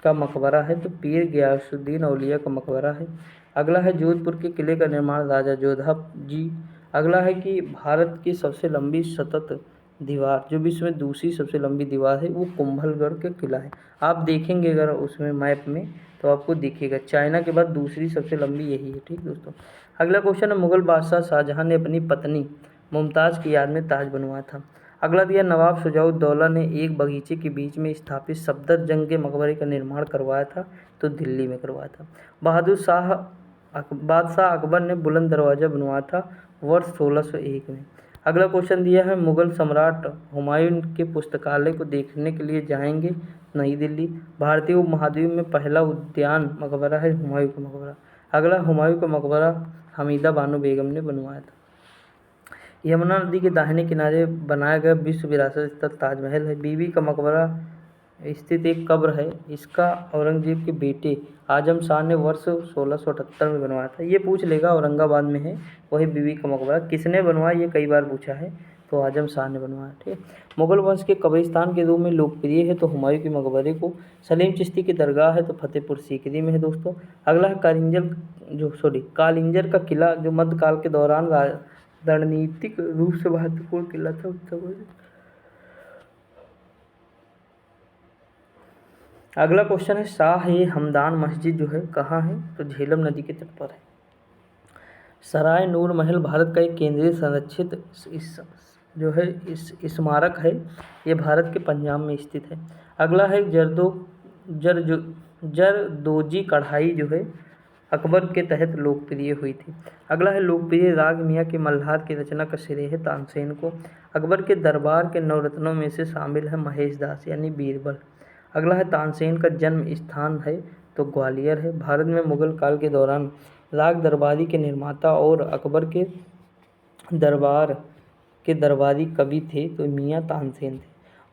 का मकबरा है तो पीर गयासुद्दीन औलिया का मकबरा है। अगला है जोधपुर के किले का निर्माण राजा जोधा जी। अगला है कि भारत की सबसे लंबी सतत दीवार, जो विश्व में दूसरी सबसे लंबी दीवार है, वो कुंभलगढ़ का किला है। आप देखेंगे अगर उसमें मैप में तो आपको दिखेगा, चाइना के बाद दूसरी सबसे लंबी यही है। ठीक दोस्तों, अगला क्वेश्चन है मुगल बादशाह शाहजहां ने अपनी पत्नी मुमताज़ की याद में ताज बनवाया था। अगला दिया नवाब शुजाउद्दौला ने एक बगीचे के बीच में स्थापित सफदरजंग के मकबरे का निर्माण करवाया था तो दिल्ली में करवाया था। बादशाह अकबर ने बुलंद दरवाज़ा बनवाया था वर्ष 1601 में। अगला क्वेश्चन दिया है मुगल सम्राट हुमायूं के पुस्तकालय को देखने के लिए जाएंगे नई दिल्ली। भारतीय उपमहाद्वीप में पहला उद्यान मकबरा है हुमायूं का मकबरा। अगला हुमायूं का मकबरा हमीदा बानो बेगम ने बनवाया था। यमुना नदी के दाहिने किनारे बनाया गया विश्व विरासत स्थल ताजमहल है। बीबी का मकबरा स्थित एक कब्र है, इसका औरंगजेब के बेटे आजम शाह ने वर्ष 1678 में बनवाया था। ये पूछ लेगा, औरंगाबाद में है वही बीबी का मकबरा। किसने बनवाया ये कई बार पूछा है तो आजम शाह ने बनवाया। ठीक है, मुगल वंश के कब्रिस्तान के रूप में लोकप्रिय है तो हुमायूं के मकबरे को। सलीम चिश्ती की दरगाह है तो फतेहपुर सीकरी में है दोस्तों। अगला है कालिंजर का किला, जो मध्यकाल के दौरान रणनीतिक रूप से महत्वपूर्ण किला था उत्तर प्रदेश। अगला क्वेश्चन है शाह ए हमदान मस्जिद जो है कहाँ है तो झेलम नदी के तट पर है। सराय नूर महल भारत का एक केंद्रीय संरक्षित जो है इस स्मारक है, ये भारत के पंजाब में स्थित है। अगला है जरदोजी कढ़ाई जो है अकबर के तहत लोकप्रिय हुई थी। अगला है लोकप्रिय राग मियाँ के मल्हार की रचना का श्रेय है तानसेन को। अकबर के दरबार के नवरत्नों में से शामिल है महेश दास यानी बीरबल। अगला है तानसेन का जन्म स्थान है तो ग्वालियर है। भारत में मुगल काल के दौरान राग दरबारी के निर्माता और अकबर के दरबारी कवि थे तो मियाँ तानसेन थे।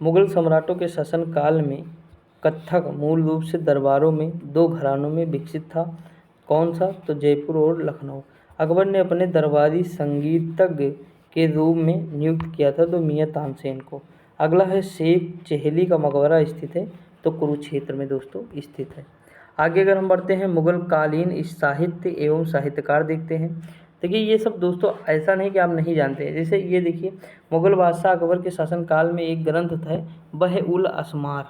मुगल सम्राटों के शासन काल में कत्थक मूल रूप से दरबारों में दो घरानों में विकसित था। कौन सा तो जयपुर और लखनऊ। अकबर ने अपने दरबारी संगीतज्ञ के रूप में नियुक्त किया था तो मियाँ तानसेन को। अगला है शेख चेहली का मकबरा स्थित है तो कुरुक्षेत्र में दोस्तों स्थित है। आगे अगर हम बढ़ते हैं मुगल कालीन साहित्य एवं साहित्यकार देखते हैं। देखिए ये सब दोस्तों ऐसा नहीं कि आप नहीं जानते हैं। जैसे ये देखिए मुगल बादशाह अकबर के शासनकाल में एक ग्रंथ था बह-उल अस्मार,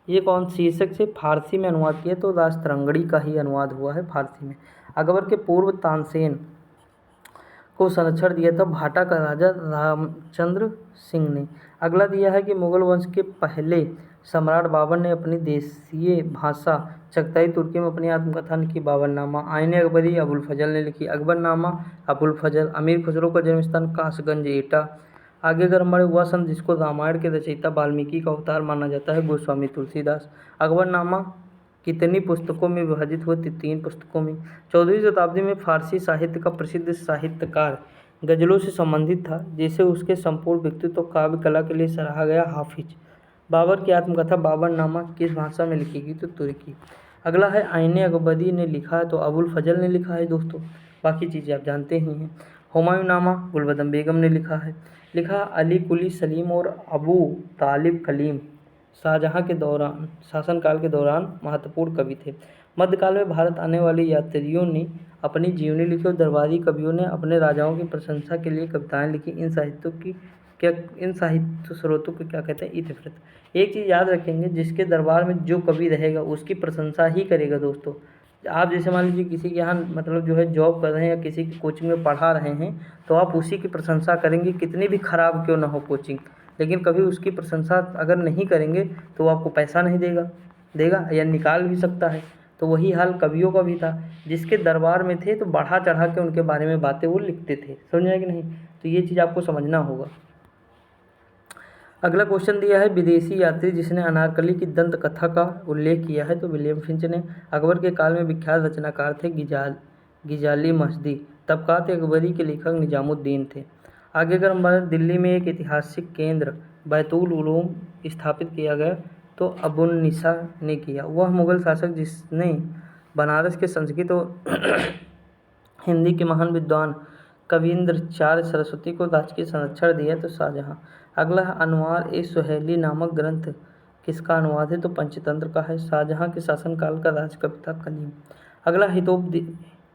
ये कौन शीर्षक से फारसी में अनुवाद किया तो राजतरंगड़ी का ही अनुवाद हुआ है फारसी में। अकबर के पूर्व तानसेन को संरक्षण दिया था भाटा का राजा रामचंद्र सिंह ने। अगला दिया है कि मुगल वंश के पहले सम्राट बाबर ने अपनी देशीय भाषा चगताई तुर्की में अपनी आत्मकथा लिखी बाबरनामा। आईने अकबरी अबुल फजल ने लिखी अकबरनामा अबुल फजल। अमीर खुसरो का जन्मस्थान कासगंज एटा। आगे अगर हमारे वह संत जिसको रामायण के रचयिता वाल्मीकि का अवतार माना जाता है गोस्वामी तुलसीदास। अकबरनामा कितनी पुस्तकों में विभाजित हुआ 3 पुस्तकों में। 14वीं शताब्दी में फारसी साहित्य का प्रसिद्ध साहित्यकार गज़लों से संबंधित था, जैसे उसके संपूर्ण व्यक्तित्व काव्य कला के लिए सराहा गया हाफिज। बाबर की आत्मकथा बाबरनामा किस भाषा में लिखी गई तो तुर्की। अगला है आईने अकबरी ने लिखा है तो अबुल फजल ने लिखा है दोस्तों, बाकी चीज़ें आप जानते ही हैं। हुमायूंनामा गुलबदन बेगम ने लिखा अली कुली सलीम और अबू तालिब कलीम शाहजहां के दौरान शासनकाल के दौरान महत्वपूर्ण कवि थे। मध्यकाल में भारत आने वाले यात्रियों ने अपनी जीवनी लिखी और दरबारी कवियों ने अपने राजाओं की प्रशंसा के लिए कविताएं लिखी। इन साहित्य स्रोतों को क्या कहते हैं इतिवृत्त। एक चीज़ याद रखेंगे, जिसके दरबार में जो कवि रहेगा उसकी प्रशंसा ही करेगा दोस्तों। आप जैसे मान लीजिए किसी के यहाँ मतलब जो है जॉब कर रहे हैं या किसी की कोचिंग में पढ़ा रहे हैं तो आप उसी की प्रशंसा करेंगे, कितनी भी खराब क्यों ना हो कोचिंग, लेकिन कभी उसकी प्रशंसा अगर नहीं करेंगे तो वो आपको पैसा नहीं देगा या निकाल भी सकता है। तो वही हाल कवियों का भी था, जिसके दरबार में थे तो बढ़ा चढ़ा के उनके बारे में बातें वो लिखते थे। समझ आए कि नहीं, तो ये चीज़ आपको समझना होगा। अगला क्वेश्चन दिया है विदेशी यात्री जिसने अनारकली की दंत कथा का उल्लेख किया है तो विलियम फिंच ने। अकबर के काल में विख्यात रचनाकार थे गिजाली मस्दी। तबकात अकबरी के लेखक निजामुद्दीन थे। आगे अगर हम बात, दिल्ली में एक ऐतिहासिक केंद्र बैतुल उलूम स्थापित किया गया तो अबुन्निसा ने किया। वह मुगल शासक जिसने बनारस के संस्कृत और हिंदी के महान विद्वान कविंद्रचार्य सरस्वती को राजकीय संरक्षण दिया तो शाहजहाँ। अगला है अनवार ए सुहेली नामक ग्रंथ किसका अनुवाद है तो पंचतंत्र का है। शाहजहाँ के शासनकाल का राज कवि था कलीम। अगला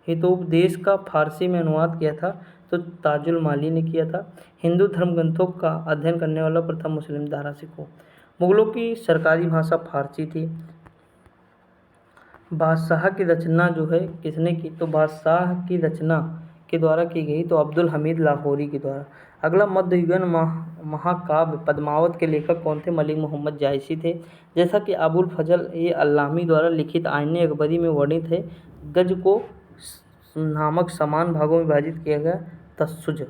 हितोपदेश का फारसी में अनुवाद किया था तो ताजुल माली ने किया था। हिंदू धर्म ग्रंथों का अध्ययन करने वाला प्रथम मुस्लिम दारा सिकोह। मुगलों की सरकारी भाषा फारसी थी। बादशाह की रचना जो है किसने की तो बादशाह की रचना के द्वारा की गई तो अब्दुल हमीद लाहौरी के द्वारा। अगला मध्ययुगीन महाकाव्य पद्मावत के लेखक कौन थे मलिक मोहम्मद जायसी थे। जैसा कि अबुल फजल ए अल्लामी द्वारा लिखित आईने अकबरी में वर्णित है, गज को नामक समान भागों में विभाजित किया गया तस्सुज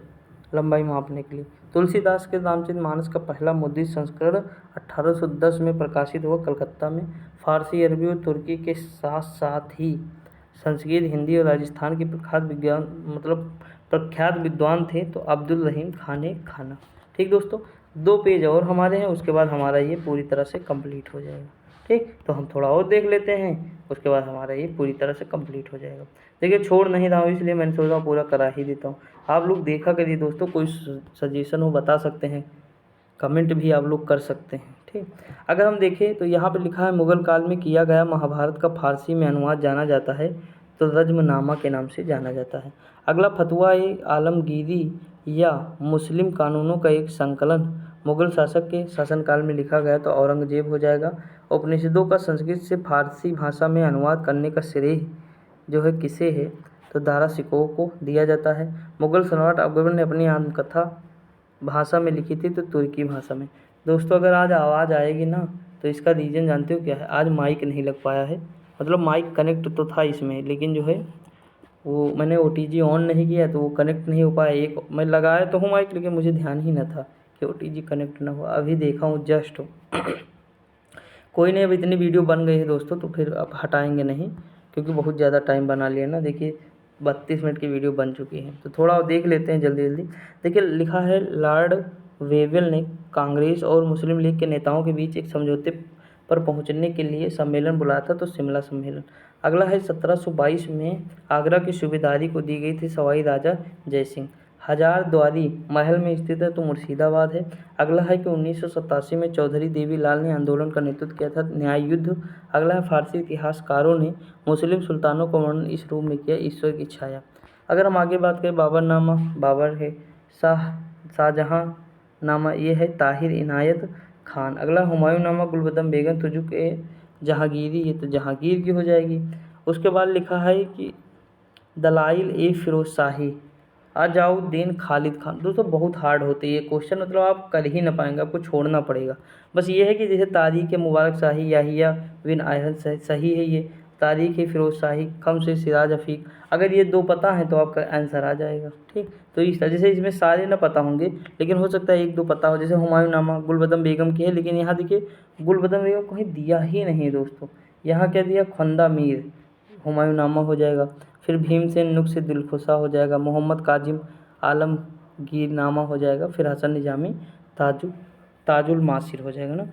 लंबाई मापने के लिए। तुलसीदास के रामचरितमानस का पहला मुद्रित संस्करण 1810 में प्रकाशित हुआ कलकत्ता में। फारसी, अरबी और तुर्की के साथ साथ ही संस्कृत, हिंदी और राजस्थान के प्रख्यात विद्वान थे तो अब्दुल रहीम खाने खाना। ठीक दोस्तों, 2 पेज और हमारे हैं, उसके बाद हमारा ये पूरी तरह से कंप्लीट हो जाएगा। ठीक, तो हम थोड़ा और देख लेते हैं, उसके बाद हमारा ये पूरी तरह से कंप्लीट हो जाएगा। देखिए छोड़ नहीं रहा हूँ इसलिए मैंने सोचा पूरा करा ही देता हूँ। आप लोग देखा करिए दोस्तों, कोई सजेशन हो बता सकते हैं, कमेंट भी आप लोग कर सकते हैं। ठीक, अगर हम देखें तो यहाँ पे लिखा है मुगल काल में किया गया महाभारत का फारसी में अनुवाद जाना जाता है तो रज्मनामा के नाम से जाना जाता है। अगला फतवा ए आलमगीरी या मुस्लिम कानूनों का एक संकलन मुगल शासक के शासनकाल में लिखा गया तो औरंगजेब हो जाएगा। उपनिषदों का संस्कृत से फारसी भाषा में अनुवाद करने का श्रेय जो है किसे है तो दारा सिकोह को दिया जाता है। मुगल सम्राट अकबर ने अपनी आत्मकथा भाषा में लिखी थी तो तुर्की भाषा में। दोस्तों अगर आज आवाज़ आएगी ना तो इसका रीज़न जानते हो क्या है, आज माइक नहीं लग पाया है, मतलब माइक कनेक्ट तो था इसमें लेकिन जो है वो मैंने OTG ऑन नहीं किया तो वो कनेक्ट नहीं हो पाया। एक मैं लगाया तो हूँ माइक लेकिन मुझे ध्यान ही न था कि OTG कनेक्ट ना हुआ, अभी देखा हूँ जस्ट। कोई नहीं, अब इतनी वीडियो बन गई है दोस्तों तो फिर अब हटाएंगे नहीं क्योंकि बहुत ज़्यादा टाइम बना लिया ना। देखिए 32 मिनट की वीडियो बन चुकी है तो थोड़ा देख लेते हैं जल्दी जल्दी। देखिए लिखा है लॉर्ड वेवेल ने कांग्रेस और मुस्लिम लीग के नेताओं के बीच एक समझौते पर पहुंचने के लिए सम्मेलन बुलाया था तो शिमला सम्मेलन। अगला है 1722 में आगरा की सूबेदारी को दी गई थी सवाई राजा जयसिंह। हजारद्वारी महल में स्थित है तो मुर्शिदाबाद है। अगला है कि 1987 में चौधरी देवीलाल ने आंदोलन का नेतृत्व किया था न्याय युद्ध। अगला है फारसी इतिहासकारों ने मुस्लिम सुल्तानों का वर्णन इस रूप में किया ईश्वर की छाया। अगर हम आगे बात करें बाबरनामा, बाबर है, शाहजहाँ नामा ये है ताहिर इनायत खान। अगला हुमायूं नामा गुलबदन बेगम तुजुक ए जहांगीरी ये तो जहांगीर की हो जाएगी। उसके बाद लिखा है कि दलाइल ए फिरोज शाही अजाउद्दीन खालिद खान। दोस्तों बहुत हार्ड होते हैं ये क्वेश्चन, मतलब आप कर ही ना पाएंगे, आपको छोड़ना पड़ेगा। बस ये है कि जैसे तारीख मुबारक शाही याहिया बिन आयरन सही है, ये तारीख फिरोज शाही कम से सिराज अफीक। अगर ये 2 पता है तो आपका आंसर आ जाएगा। ठीक, तो इस तरह जैसे इसमें सारे ना पता होंगे लेकिन हो सकता है 1-2 पता हो। जैसे हुमायूं नामा गुलबदन बेगम की है लेकिन यहाँ देखिए गुलबदन बेगम कहीं दिया ही नहीं दोस्तों, यहाँ क्या दिया ख्वांदा मीर, हुमायूं नामा हो जाएगा। फिर भीमसेन नुक्स दिलखुशा हो जाएगा, मोहम्मद काजिम आलमगीर नामा हो जाएगा, फिर हसन निजामी ताजुल मासिर हो जाएगा ना।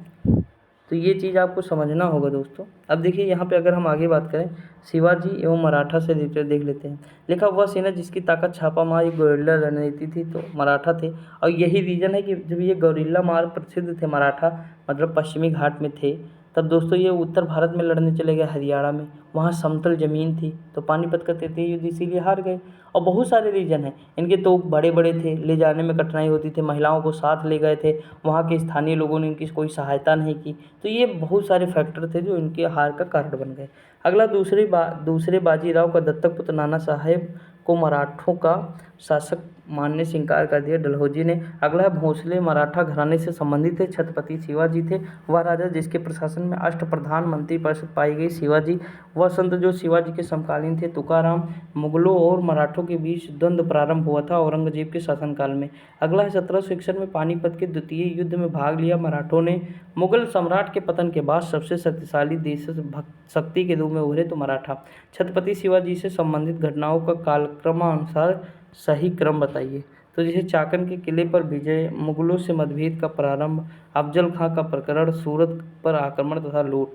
तो ये चीज़ आपको समझना होगा दोस्तों। अब देखिए यहाँ पे अगर हम आगे बात करें शिवाजी एवं मराठा से रिलेटेड देख लेते हैं। लिखा हुआ सेना जिसकी ताकत छापा मार एक गोरिल्ला रणनीति थी तो मराठा थे। और यही रीज़न है कि जब ये गोरिल्ला मार प्रसिद्ध थे मराठा, मतलब पश्चिमी घाट में थे, तब दोस्तों ये उत्तर भारत में लड़ने चले गए हरियाणा में, वहाँ समतल ज़मीन थी तो पानीपत का तृतीय युद्ध इसीलिए हार गए। और बहुत सारे रीज़न हैं इनके, तो बड़े बड़े थे, ले जाने में कठिनाई होती थी, महिलाओं को साथ ले गए थे, वहाँ के स्थानीय लोगों ने इनकी कोई सहायता नहीं की, तो ये बहुत सारे फैक्टर थे जो इनके हार का कारण बन गए। अगला दूसरे बाजीराव का दत्तक पुत्र नाना साहेब को मराठों का शासक मानने से इनकार कर दिया डलहौजी ने। अगला है भोसले मराठा घराने से संबंधित थे, छत्रपति शिवाजी थे वह राजा जिसके प्रशासन में अष्टप्रधान मंत्री परिषद पाई गई। शिवाजी वह संत जो शिवाजी के समकालीन थे। तुकाराम मुगलों और मराठों के बीच द्वंद्व प्रारंभ हुआ था औरंगजेब के शासनकाल में। अगला है 1761 में पानीपत के द्वितीय युद्ध में भाग लिया मराठों ने। मुगल सम्राट के पतन के बाद सबसे शक्तिशाली देशभक्त शक्ति के रूप में उभरे तो मराठा। छत्रपति शिवाजी से संबंधित घटनाओं का कालक्रमानुसार सही क्रम बताइए। तो जैसे चाकन के किले पर विजय, मुगलों से मतभेद का प्रारंभ, अफजल खां का प्रकरण, सूरत पर आक्रमण तथा लूट।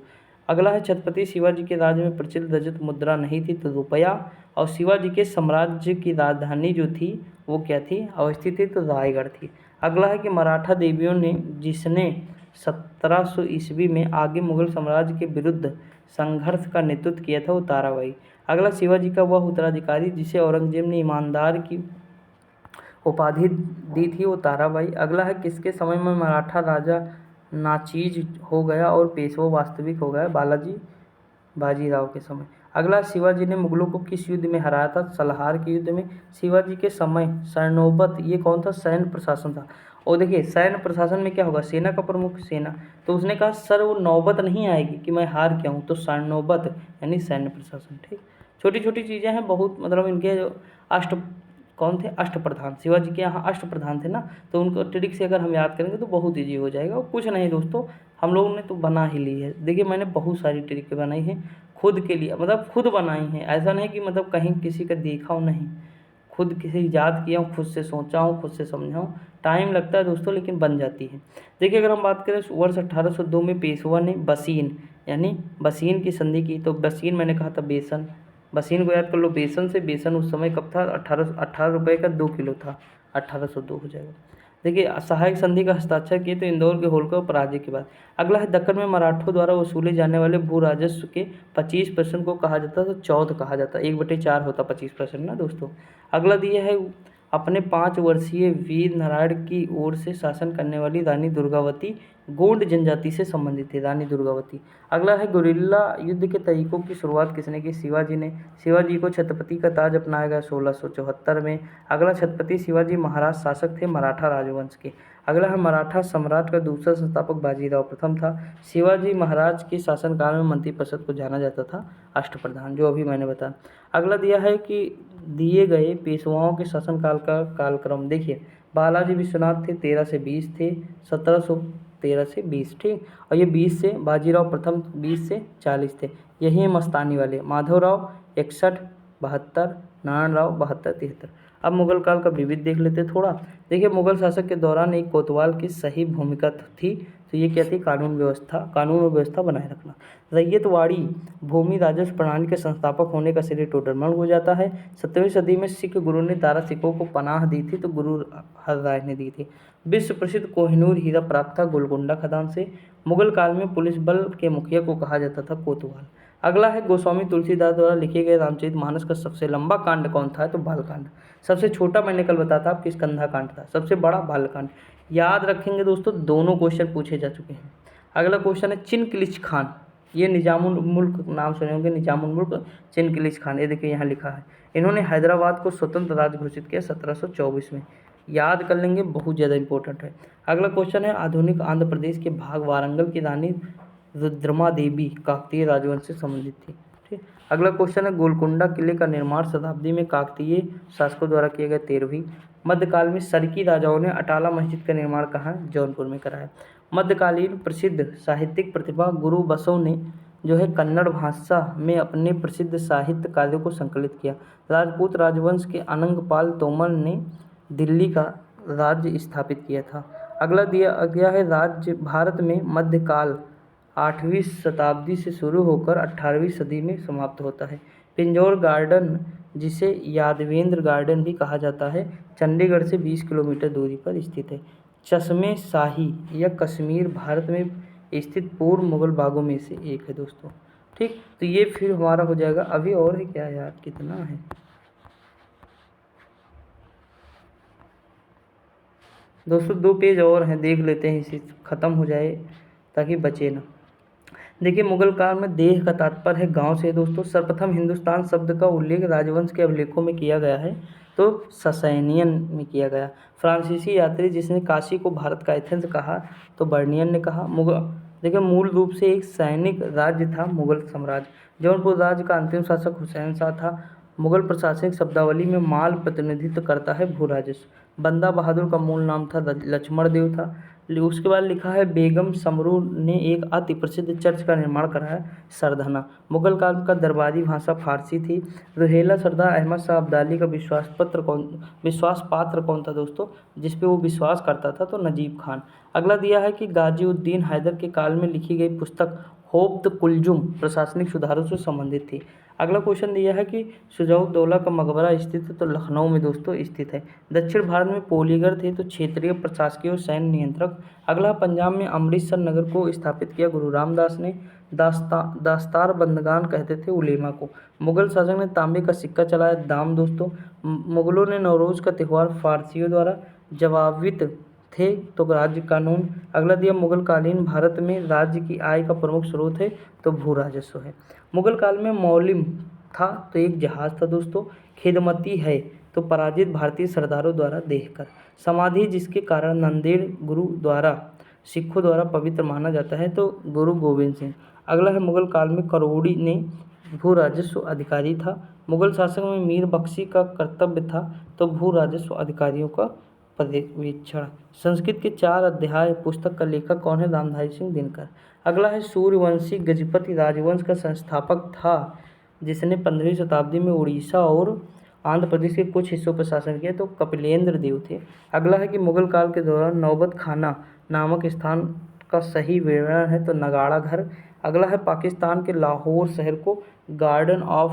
अगला है छत्रपति शिवाजी के राज्य में प्रचलित रजत मुद्रा नहीं थी तो रुपया, और शिवाजी के साम्राज्य की राजधानी जो थी वो क्या थी, अवस्थित थी तो रायगढ़ थी। अगला है कि मराठा देवियों ने जिसने 1700 ईस्वी में आगे मुगल साम्राज्य के विरुद्ध संघर्ष का नेतृत्व किया था वो ताराबाई। अगला शिवाजी का वह उत्तराधिकारी जिसे औरंगजेब ने ईमानदार की उपाधि दी थी वो ताराबाई। अगला है किसके समय में मराठा राजा नाचीज हो गया और पेशवा वास्तविक हो गया, बालाजी बाजीराव के समय। अगला शिवाजी ने मुगलों को किस युद्ध में हराया था, सलाहार के युद्ध में। शिवाजी के समय सैन्योबत ये कौन था, सैन्य प्रशासन था। और देखिए सैन्य प्रशासन में क्या होगा, सेना का प्रमुख, सेना, तो उसने कहा सर वो नौबत नहीं आएगी कि मैं हार गया हूँ, तो सैन्योबत यानी सैन्य प्रशासन। ठीक, छोटी छोटी चीज़ें हैं बहुत, मतलब इनके जो अष्ट कौन थे, अष्टप्रधान, शिवाजी के यहाँ अष्टप्रधान थे ना, तो उनको ट्रिक से अगर हम याद करेंगे तो बहुत ईजी हो जाएगा। और कुछ नहीं दोस्तों, हम लोगों ने तो बना ही ली है। देखिए मैंने बहुत सारी ट्रिक बनाई हैं खुद के लिए, मतलब खुद बनाई हैं, ऐसा नहीं कि मतलब कहीं किसी का देखा हो, नहीं, खुद किसी याद किया हूँ, खुद से सोचा हूँ, खुद से समझा हूँ। टाइम लगता है दोस्तों लेकिन बन जाती है। देखिए अगर हम बात करें वर्ष 1802 में पेशवा ने बसीन यानी बसीन की संधि की, तो बसीन मैंने कहा था बेसन, बसीन को याद कर लो, बेसन से, बेसन उस समय कब था, 18 रुपये का 2 किलो था, 1802 हो जाएगा। देखिए सहायक संधि का हस्ताक्षर किए तो इंदौर के होलकर पराजय के बाद। अगला है दक्कन में मराठों द्वारा वसूले जाने वाले भू राजस्व के 25% को कहा जाता तो चौथ कहा जाता, 1/4 होता 25% ना दोस्तों। अगला दिया है अपने 5 वर्षीय वीर नारायण की ओर से शासन करने वाली रानी दुर्गावती गोंड जनजाति से संबंधित थी, रानी दुर्गावती। अगला है गुरिल्ला युद्ध के तरीकों की शुरुआत किसने की, शिवाजी ने। शिवाजी को छत्रपति का ताज अपनाया गया 1674 में। अगला छत्रपति शिवाजी महाराज शासक थे मराठा राजवंश के। अगला है मराठा सम्राट का दूसरा संस्थापक बाजीराव प्रथम था। शिवाजी महाराज के शासनकाल में मंत्रिपरिषद को जाना जाता था अष्टप्रधान, जो अभी मैंने बताया। अगला दिया है कि दिए गए पेशवाओं के शासनकाल का कालक्रम। देखिए बालाजी विश्वनाथ थे 13 से 20 थे, 1713 से 20, ठीक, और ये 20 से बाजीराव प्रथम 20 से 40 थे। यही है मस्तानी वाले, माधवराव 61, 72, नारायण राव 72, 73। अब मुगल काल का विविध देख लेते थोड़ा। देखिए मुगल शासक के दौरान एक कोतवाल की सही भूमिका थी, तो ये क्या थी, कानून और व्यवस्था बनाए रखना। रैयतवाड़ी भूमि राजस्व प्रणाली के संस्थापक होने का श्रेय टोडरमल हो जाता है। 17वीं सदी में सिख गुरु ने दारा सिखों को पनाह दी थी, तो गुरु हरराय ने दी थी। विश्व प्रसिद्ध कोहिनूर हीरा प्राप्त था गोलकुंडा खदान से। मुगल काल में पुलिस बल के मुखिया को कहा जाता था कोतवाल। अगला है गोस्वामी तुलसीदास द्वारा लिखे गए रामचरितमानस का सबसे लंबा कांड कौन था, तो बालकांड। सबसे छोटा मैंने कल बताया था आपको स्कंधा कांड था, सबसे बड़ा बालकांड। याद रखेंगे दोस्तों, दोनों क्वेश्चन पूछे जा चुके हैं। अगला क्वेश्चन है चिनकिलिच खान, ये निजामुल मुल्क नाम सुने होंगे, निजामुल मुल्क चिनकिलिच खान, ये देखिए यहाँ लिखा है। इन्होंने हैदराबाद को स्वतंत्र राज्य घोषित किया 1724 में। याद कर लेंगे, बहुत ज़्यादा इंपॉर्टेंट है। अगला क्वेश्चन है आधुनिक आंध्र प्रदेश के भाग वारंगल की रानी रुद्रमा देवी काकतीय राजवंश से संबंधित थी, ठीक। अगला क्वेश्चन है गोलकुंडा किले का निर्माण शताब्दी में काकतीय शासकों द्वारा किया गया 13वीं। मध्यकाल में सरकी राजाओं ने अटाला मस्जिद का निर्माण कहाँ, जौनपुर में कराया। मध्यकालीन प्रसिद्ध साहित्यिक प्रतिभा गुरु बसव ने जो है कन्नड़ भाषा में अपने प्रसिद्ध साहित्य कार्यों को संकलित किया। राजपूत राजवंश के अनंगपाल तोमर ने दिल्ली का राज्य स्थापित किया था। अगला दिया गया है राज्य भारत में मध्यकाल 8वीं शताब्दी से शुरू होकर 18वीं सदी में समाप्त होता है। पिंजौर गार्डन, जिसे यादवेंद्र गार्डन भी कहा जाता है, चंडीगढ़ से 20 किलोमीटर दूरी पर स्थित है। चश्मे शाही या कश्मीर भारत में स्थित पूर्व मुगल बागों में से एक है दोस्तों, ठीक। तो ये फिर हमारा हो जाएगा। अभी और है क्या यार, कितना है दोस्तों, 2 पेज और हैं, देख लेते हैं, इसे ख़त्म हो जाए ताकि बचे ना। देखिए मुगल काल में देह का तात्पर्य है गांव से दोस्तों। सर्वप्रथम हिंदुस्तान शब्द का उल्लेख राजवंश के अभिलेखों में किया गया है, तो ससैनियन में किया गया। फ्रांसीसी यात्री जिसने काशी को भारत का एथेंस कहा, तो बर्नियन ने कहा। देखिए मूल रूप से एक सैनिक राज्य था मुगल साम्राज्य। जौनपुर राज्य का अंतिम शासक हुसैन शाह था। मुगल प्रशासनिक शब्दावली में माल प्रतिनिधित्व करता है भू राजस्व। बंदा बहादुर का मूल नाम था लक्ष्मण देव था। उसके बाद लिखा है बेगम समरू ने एक अति प्रसिद्ध चर्च का निर्माण कराया, सरधना। मुगल काल का दरबारी भाषा फारसी थी। रुहेला सरदार अहमद शाह अब्दाली का विश्वास पात्र कौन था दोस्तों, जिस पे वो विश्वास करता था, तो नजीब खान। अगला दिया है कि गाजी उद्दीन हैदर के काल में लिखी गई पुस्तक होप्त कुलजुम प्रशासनिक सुधारों से संबंधित थी। अगला क्वेश्चन दिया है कि शुजाउद्दौला का मकबरा स्थित है, तो लखनऊ में दोस्तों स्थित है। दक्षिण भारत में पोलीगर थे, तो क्षेत्रीय प्रशासकीय और सैन्य नियंत्रक। अगला पंजाब में अमृतसर नगर को स्थापित किया गुरु रामदास ने। दास्तार बंदगान कहते थे उलेमा को। मुगल शासक ने तांबे का सिक्का चलाया, दाम दोस्तों। मुगलों ने नवरोज़ का त्यौहार फारसियों द्वारा जवाबित थे, तो राज्य कानून। अगला दिया मुगल कालीन भारत में राज्य की आय का प्रमुख स्रोत है, तो भू राजस्व है। मुगल काल में मौलिम था, तो एक जहाज था दोस्तों। खिदमती है, तो पराजित भारतीय सरदारों द्वारा देखकर। समाधि जिसके कारण नंदेड़ गुरु द्वारा सिखों द्वारा पवित्र माना जाता है, तो गुरु गोविंद सिंह। अगला है मुगल काल में करोड़ी ने भू राजस्व अधिकारी था। मुगल शासक में मीर बख्शी का कर्तव्य था, तो भू राजस्व अधिकारियों का पर्यवेक्षण। संस्कृत के 4 अध्याय पुस्तक का लेखक कौन है, रामधारी सिंह दिनकर। अगला है सूर्यवंशी गजपति राजवंश का संस्थापक था, जिसने 15वीं शताब्दी में उड़ीसा और आंध्र प्रदेश के कुछ हिस्सों पर शासन किया, तो कपिलेंद्र देव थे। अगला है कि मुगल काल के दौरान नौबत खाना नामक स्थान का सही विवरण है, तो नगाड़ा घर। अगला है पाकिस्तान के लाहौर शहर को गार्डन ऑफ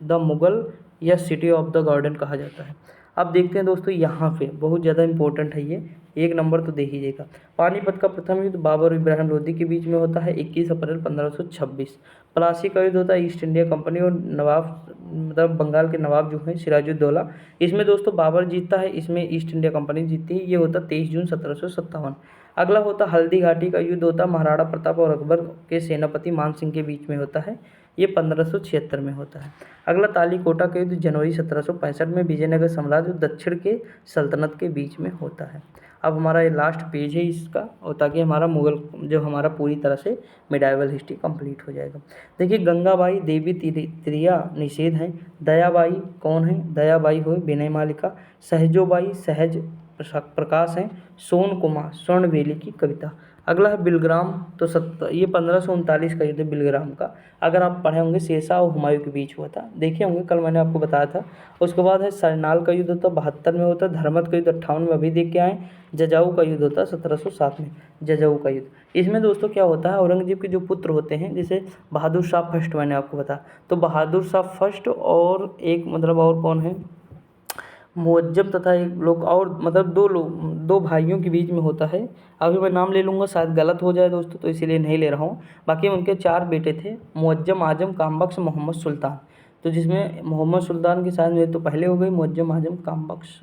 द मुगल या सिटी ऑफ द गार्डन कहा जाता है। अब देखते हैं दोस्तों, यहाँ पे बहुत ज़्यादा इंपॉर्टेंट है ये, 1 नंबर तो दे हीजिएगा। पानीपत का प्रथम युद्ध बाबर और इब्राहिम लोदी के बीच में होता है 21 अप्रैल 1526। प्लासी का युद्ध होता है ईस्ट इंडिया कंपनी और नवाब मतलब बंगाल के नवाब जो हैं सिराजुद्दौला। इसमें दोस्तों बाबर जीतता है, इसमें ईस्ट इंडिया कंपनी जीतती है। ये होता 23 जून 1757। अगला होता हल्दी घाटी का युद्ध होता महाराणा प्रताप और अकबर के सेनापति मान सिंह के बीच में होता है, ये 1576 में होता है। अगला तालीकोटा का युद्ध जनवरी 1765 में विजयनगर साम्राज्य और दक्षिण के सल्तनत के बीच में होता है। अब हमारा ये लास्ट पेज है इसका, और ताकि हमारा मुगल जो हमारा पूरी तरह से मिडाइवल हिस्ट्री कंप्लीट हो जाएगा। देखिए गंगाबाई देवी त्रिया निषेध हैं। दयाबाई कौन है, दयाबाई हो विनय मालिका। सहजोबाई सहज प्रकाश हैं। सोन कुमार स्वर्णवेली की कविता। अगला है बिलग्राम, तो ये 1539 का युद्ध बिलग्राम का। अगर आप पढ़े होंगे शेरशाह और हुमायूं के बीच हुआ था, देखे होंगे, कल मैंने आपको बताया था। उसके बाद है सरनाल का युद्ध होता 72 में होता। धर्मत का युद्ध 58 में अभी देख के आए। जजाऊ का युद्ध होता 1707 में, जजाऊ का युद्ध। इसमें दोस्तों क्या होता है, औरंगजेब के जो पुत्र होते हैं, जैसे बहादुर शाह फर्स्ट मैंने आपको बताया, तो बहादुर शाह फर्स्ट और एक मतलब और कौन है, मुअज्जम तथा एक लोग और मतलब 2 लोग 2 भाइयों के बीच में होता है। अभी मैं नाम ले लूँगा, शायद गलत हो जाए दोस्तों, तो इसीलिए नहीं ले रहा हूँ। बाकी उनके 4 बेटे थे, मुअज्जम आजम कामबख्श मोहम्मद सुल्तान। तो जिसमें मोहम्मद सुल्तान की शायद मेरे तो पहले हो गई, मुअज्जम आजम कामबख्श।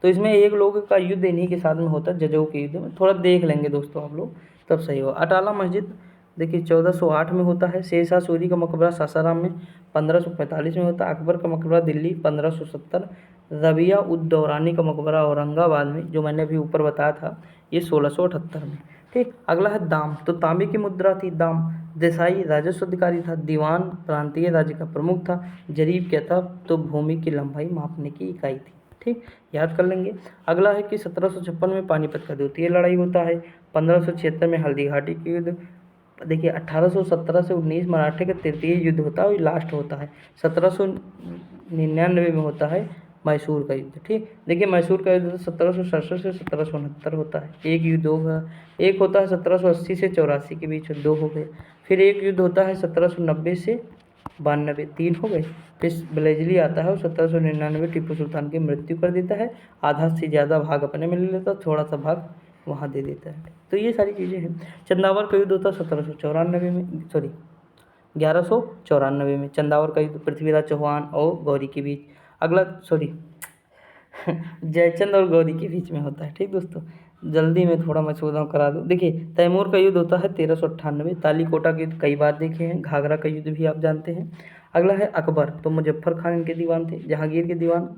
तो इसमें एक लोग का युद्ध इन्हीं के साथ में होता है, जजाऊ के युद्ध में। थोड़ा देख लेंगे दोस्तों आप लोग, तब सही हो। अटाला मस्जिद देखिए 1408 में होता है। शेरशाह सूरी का मकबरा सासाराम में 1545 में होता है। अकबर का मकबरा दिल्ली 1570। रबिया उद दौरानी का मकबरा औरंगाबाद में, जो मैंने अभी ऊपर बताया था, ये 1678 में। ठीक, अगला है दाम, तो तांबे की मुद्रा थी दाम। देसाई राजस्व अधिकारी था। दीवान प्रांतीय राज्य का प्रमुख था। जरीब क्या था, तो भूमि की लंबाई मापने की इकाई थी। ठीक, याद कर लेंगे। अगला है कि 1756 में पानीपत का द्वितीय लड़ाई होता है। 1576 में हल्दी घाटी के युद्ध। देखिए 1817 से 19 मराठे का तृतीय युद्ध होता है और लास्ट होता है। 1799 में होता है मैसूर का युद्ध। ठीक, देखिए मैसूर का युद्ध 1767 से 1769 होता है। एक युद्ध होगा, एक होता है 1780 से 84 के बीच, 2 हो गए। फिर एक युद्ध होता है 1790 से 92, 3 हो गए। फिर ब्लेजली आता है और 1799 टीपू सुल्तान की मृत्यु कर देता है। आधा से ज़्यादा भाग अपने में ले लेता है, थोड़ा सा भाग वहाँ दे देता है। तो ये सारी चीज़ें हैं। चंदावर का युद्ध होता है 1194 में। चंदावर का युद्ध पृथ्वीराज चौहान और गौरी के बीच, जयचंद और गौरी के बीच में होता है। ठीक दोस्तों, जल्दी में थोड़ा मैं सोच करा दूँ। देखिए तैमूर का युद्ध होता है 1398। तालीकोटा के युद्ध कई बार देखे हैं। घाघरा का युद्ध भी आप जानते हैं। अगला है अकबर, तो मुजफ्फर खान इनके दीवान थे। जहांगीर के दीवान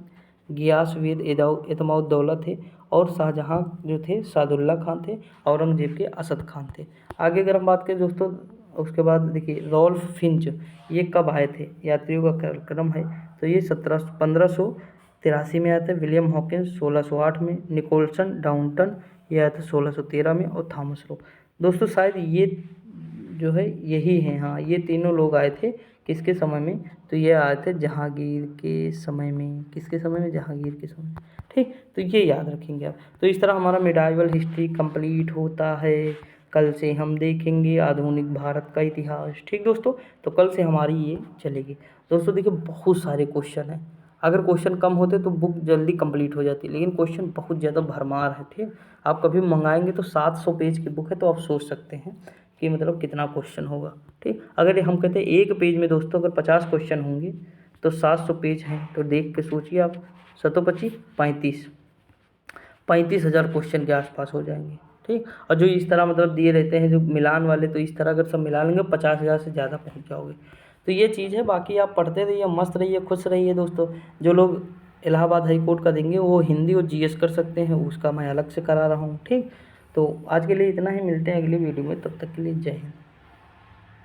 गियासुद्दीन एतमाउद्दौला थे और शाहजहां जो थे सादुल्ला खान थे। औरंगजेब के असद खान थे। आगे अगर हम बात करें दोस्तों, उसके बाद देखिए रॉल्फ फिंच, ये कब आए थे, यात्रियों का क्रम है, तो ये 1513 83 में आया था। विलियम हॉकिंस 1608 में, निकोलसन डाउंटन ये आया था 1613 में, और थॉमस रो। दोस्तों शायद ये जो है यही है, हाँ ये तीनों लोग आए थे किसके समय में, तो ये आए थे जहांगीर के समय में। किसके समय में? जहांगीर के समय में। ठीक, तो ये याद रखेंगे आप। तो इस तरह हमारा मिडाइवल हिस्ट्री कंप्लीट होता है। कल से हम देखेंगे आधुनिक भारत का इतिहास। ठीक दोस्तों, तो कल से हमारी ये चलेगी। दोस्तों देखिए बहुत सारे क्वेश्चन हैं, अगर क्वेश्चन कम होते तो बुक जल्दी कंप्लीट हो जाती, लेकिन क्वेश्चन बहुत ज़्यादा भरमार है। ठीक, आप कभी मंगाएंगे तो 700 पेज की बुक है, तो आप सोच सकते हैं कि मतलब कितना क्वेश्चन होगा। ठीक, अगर हम कहते हैं एक पेज में दोस्तों अगर 50 क्वेश्चन होंगे तो 700 पेज हैं, तो देख के सोचिए आप, 725 35,000 क्वेश्चन के आसपास हो जाएंगे। ठीक, और जो इस तरह मतलब दिए रहते हैं जो मिलान वाले, तो इस तरह अगर सब मिला लेंगे 50,000 से ज़्यादा पहुंच जाओगे। तो ये चीज़ है, बाकी आप पढ़ते रहिए, मस्त रहिए, खुश रहिए दोस्तों। जो लोग इलाहाबाद हाई कोर्ट का देंगे वो हिंदी और जीएस कर सकते हैं, उसका मैं अलग से करा रहा हूँ। ठीक, तो आज के लिए इतना ही, मिलते हैं अगली वीडियो में, तब तक के लिए जय हिंद।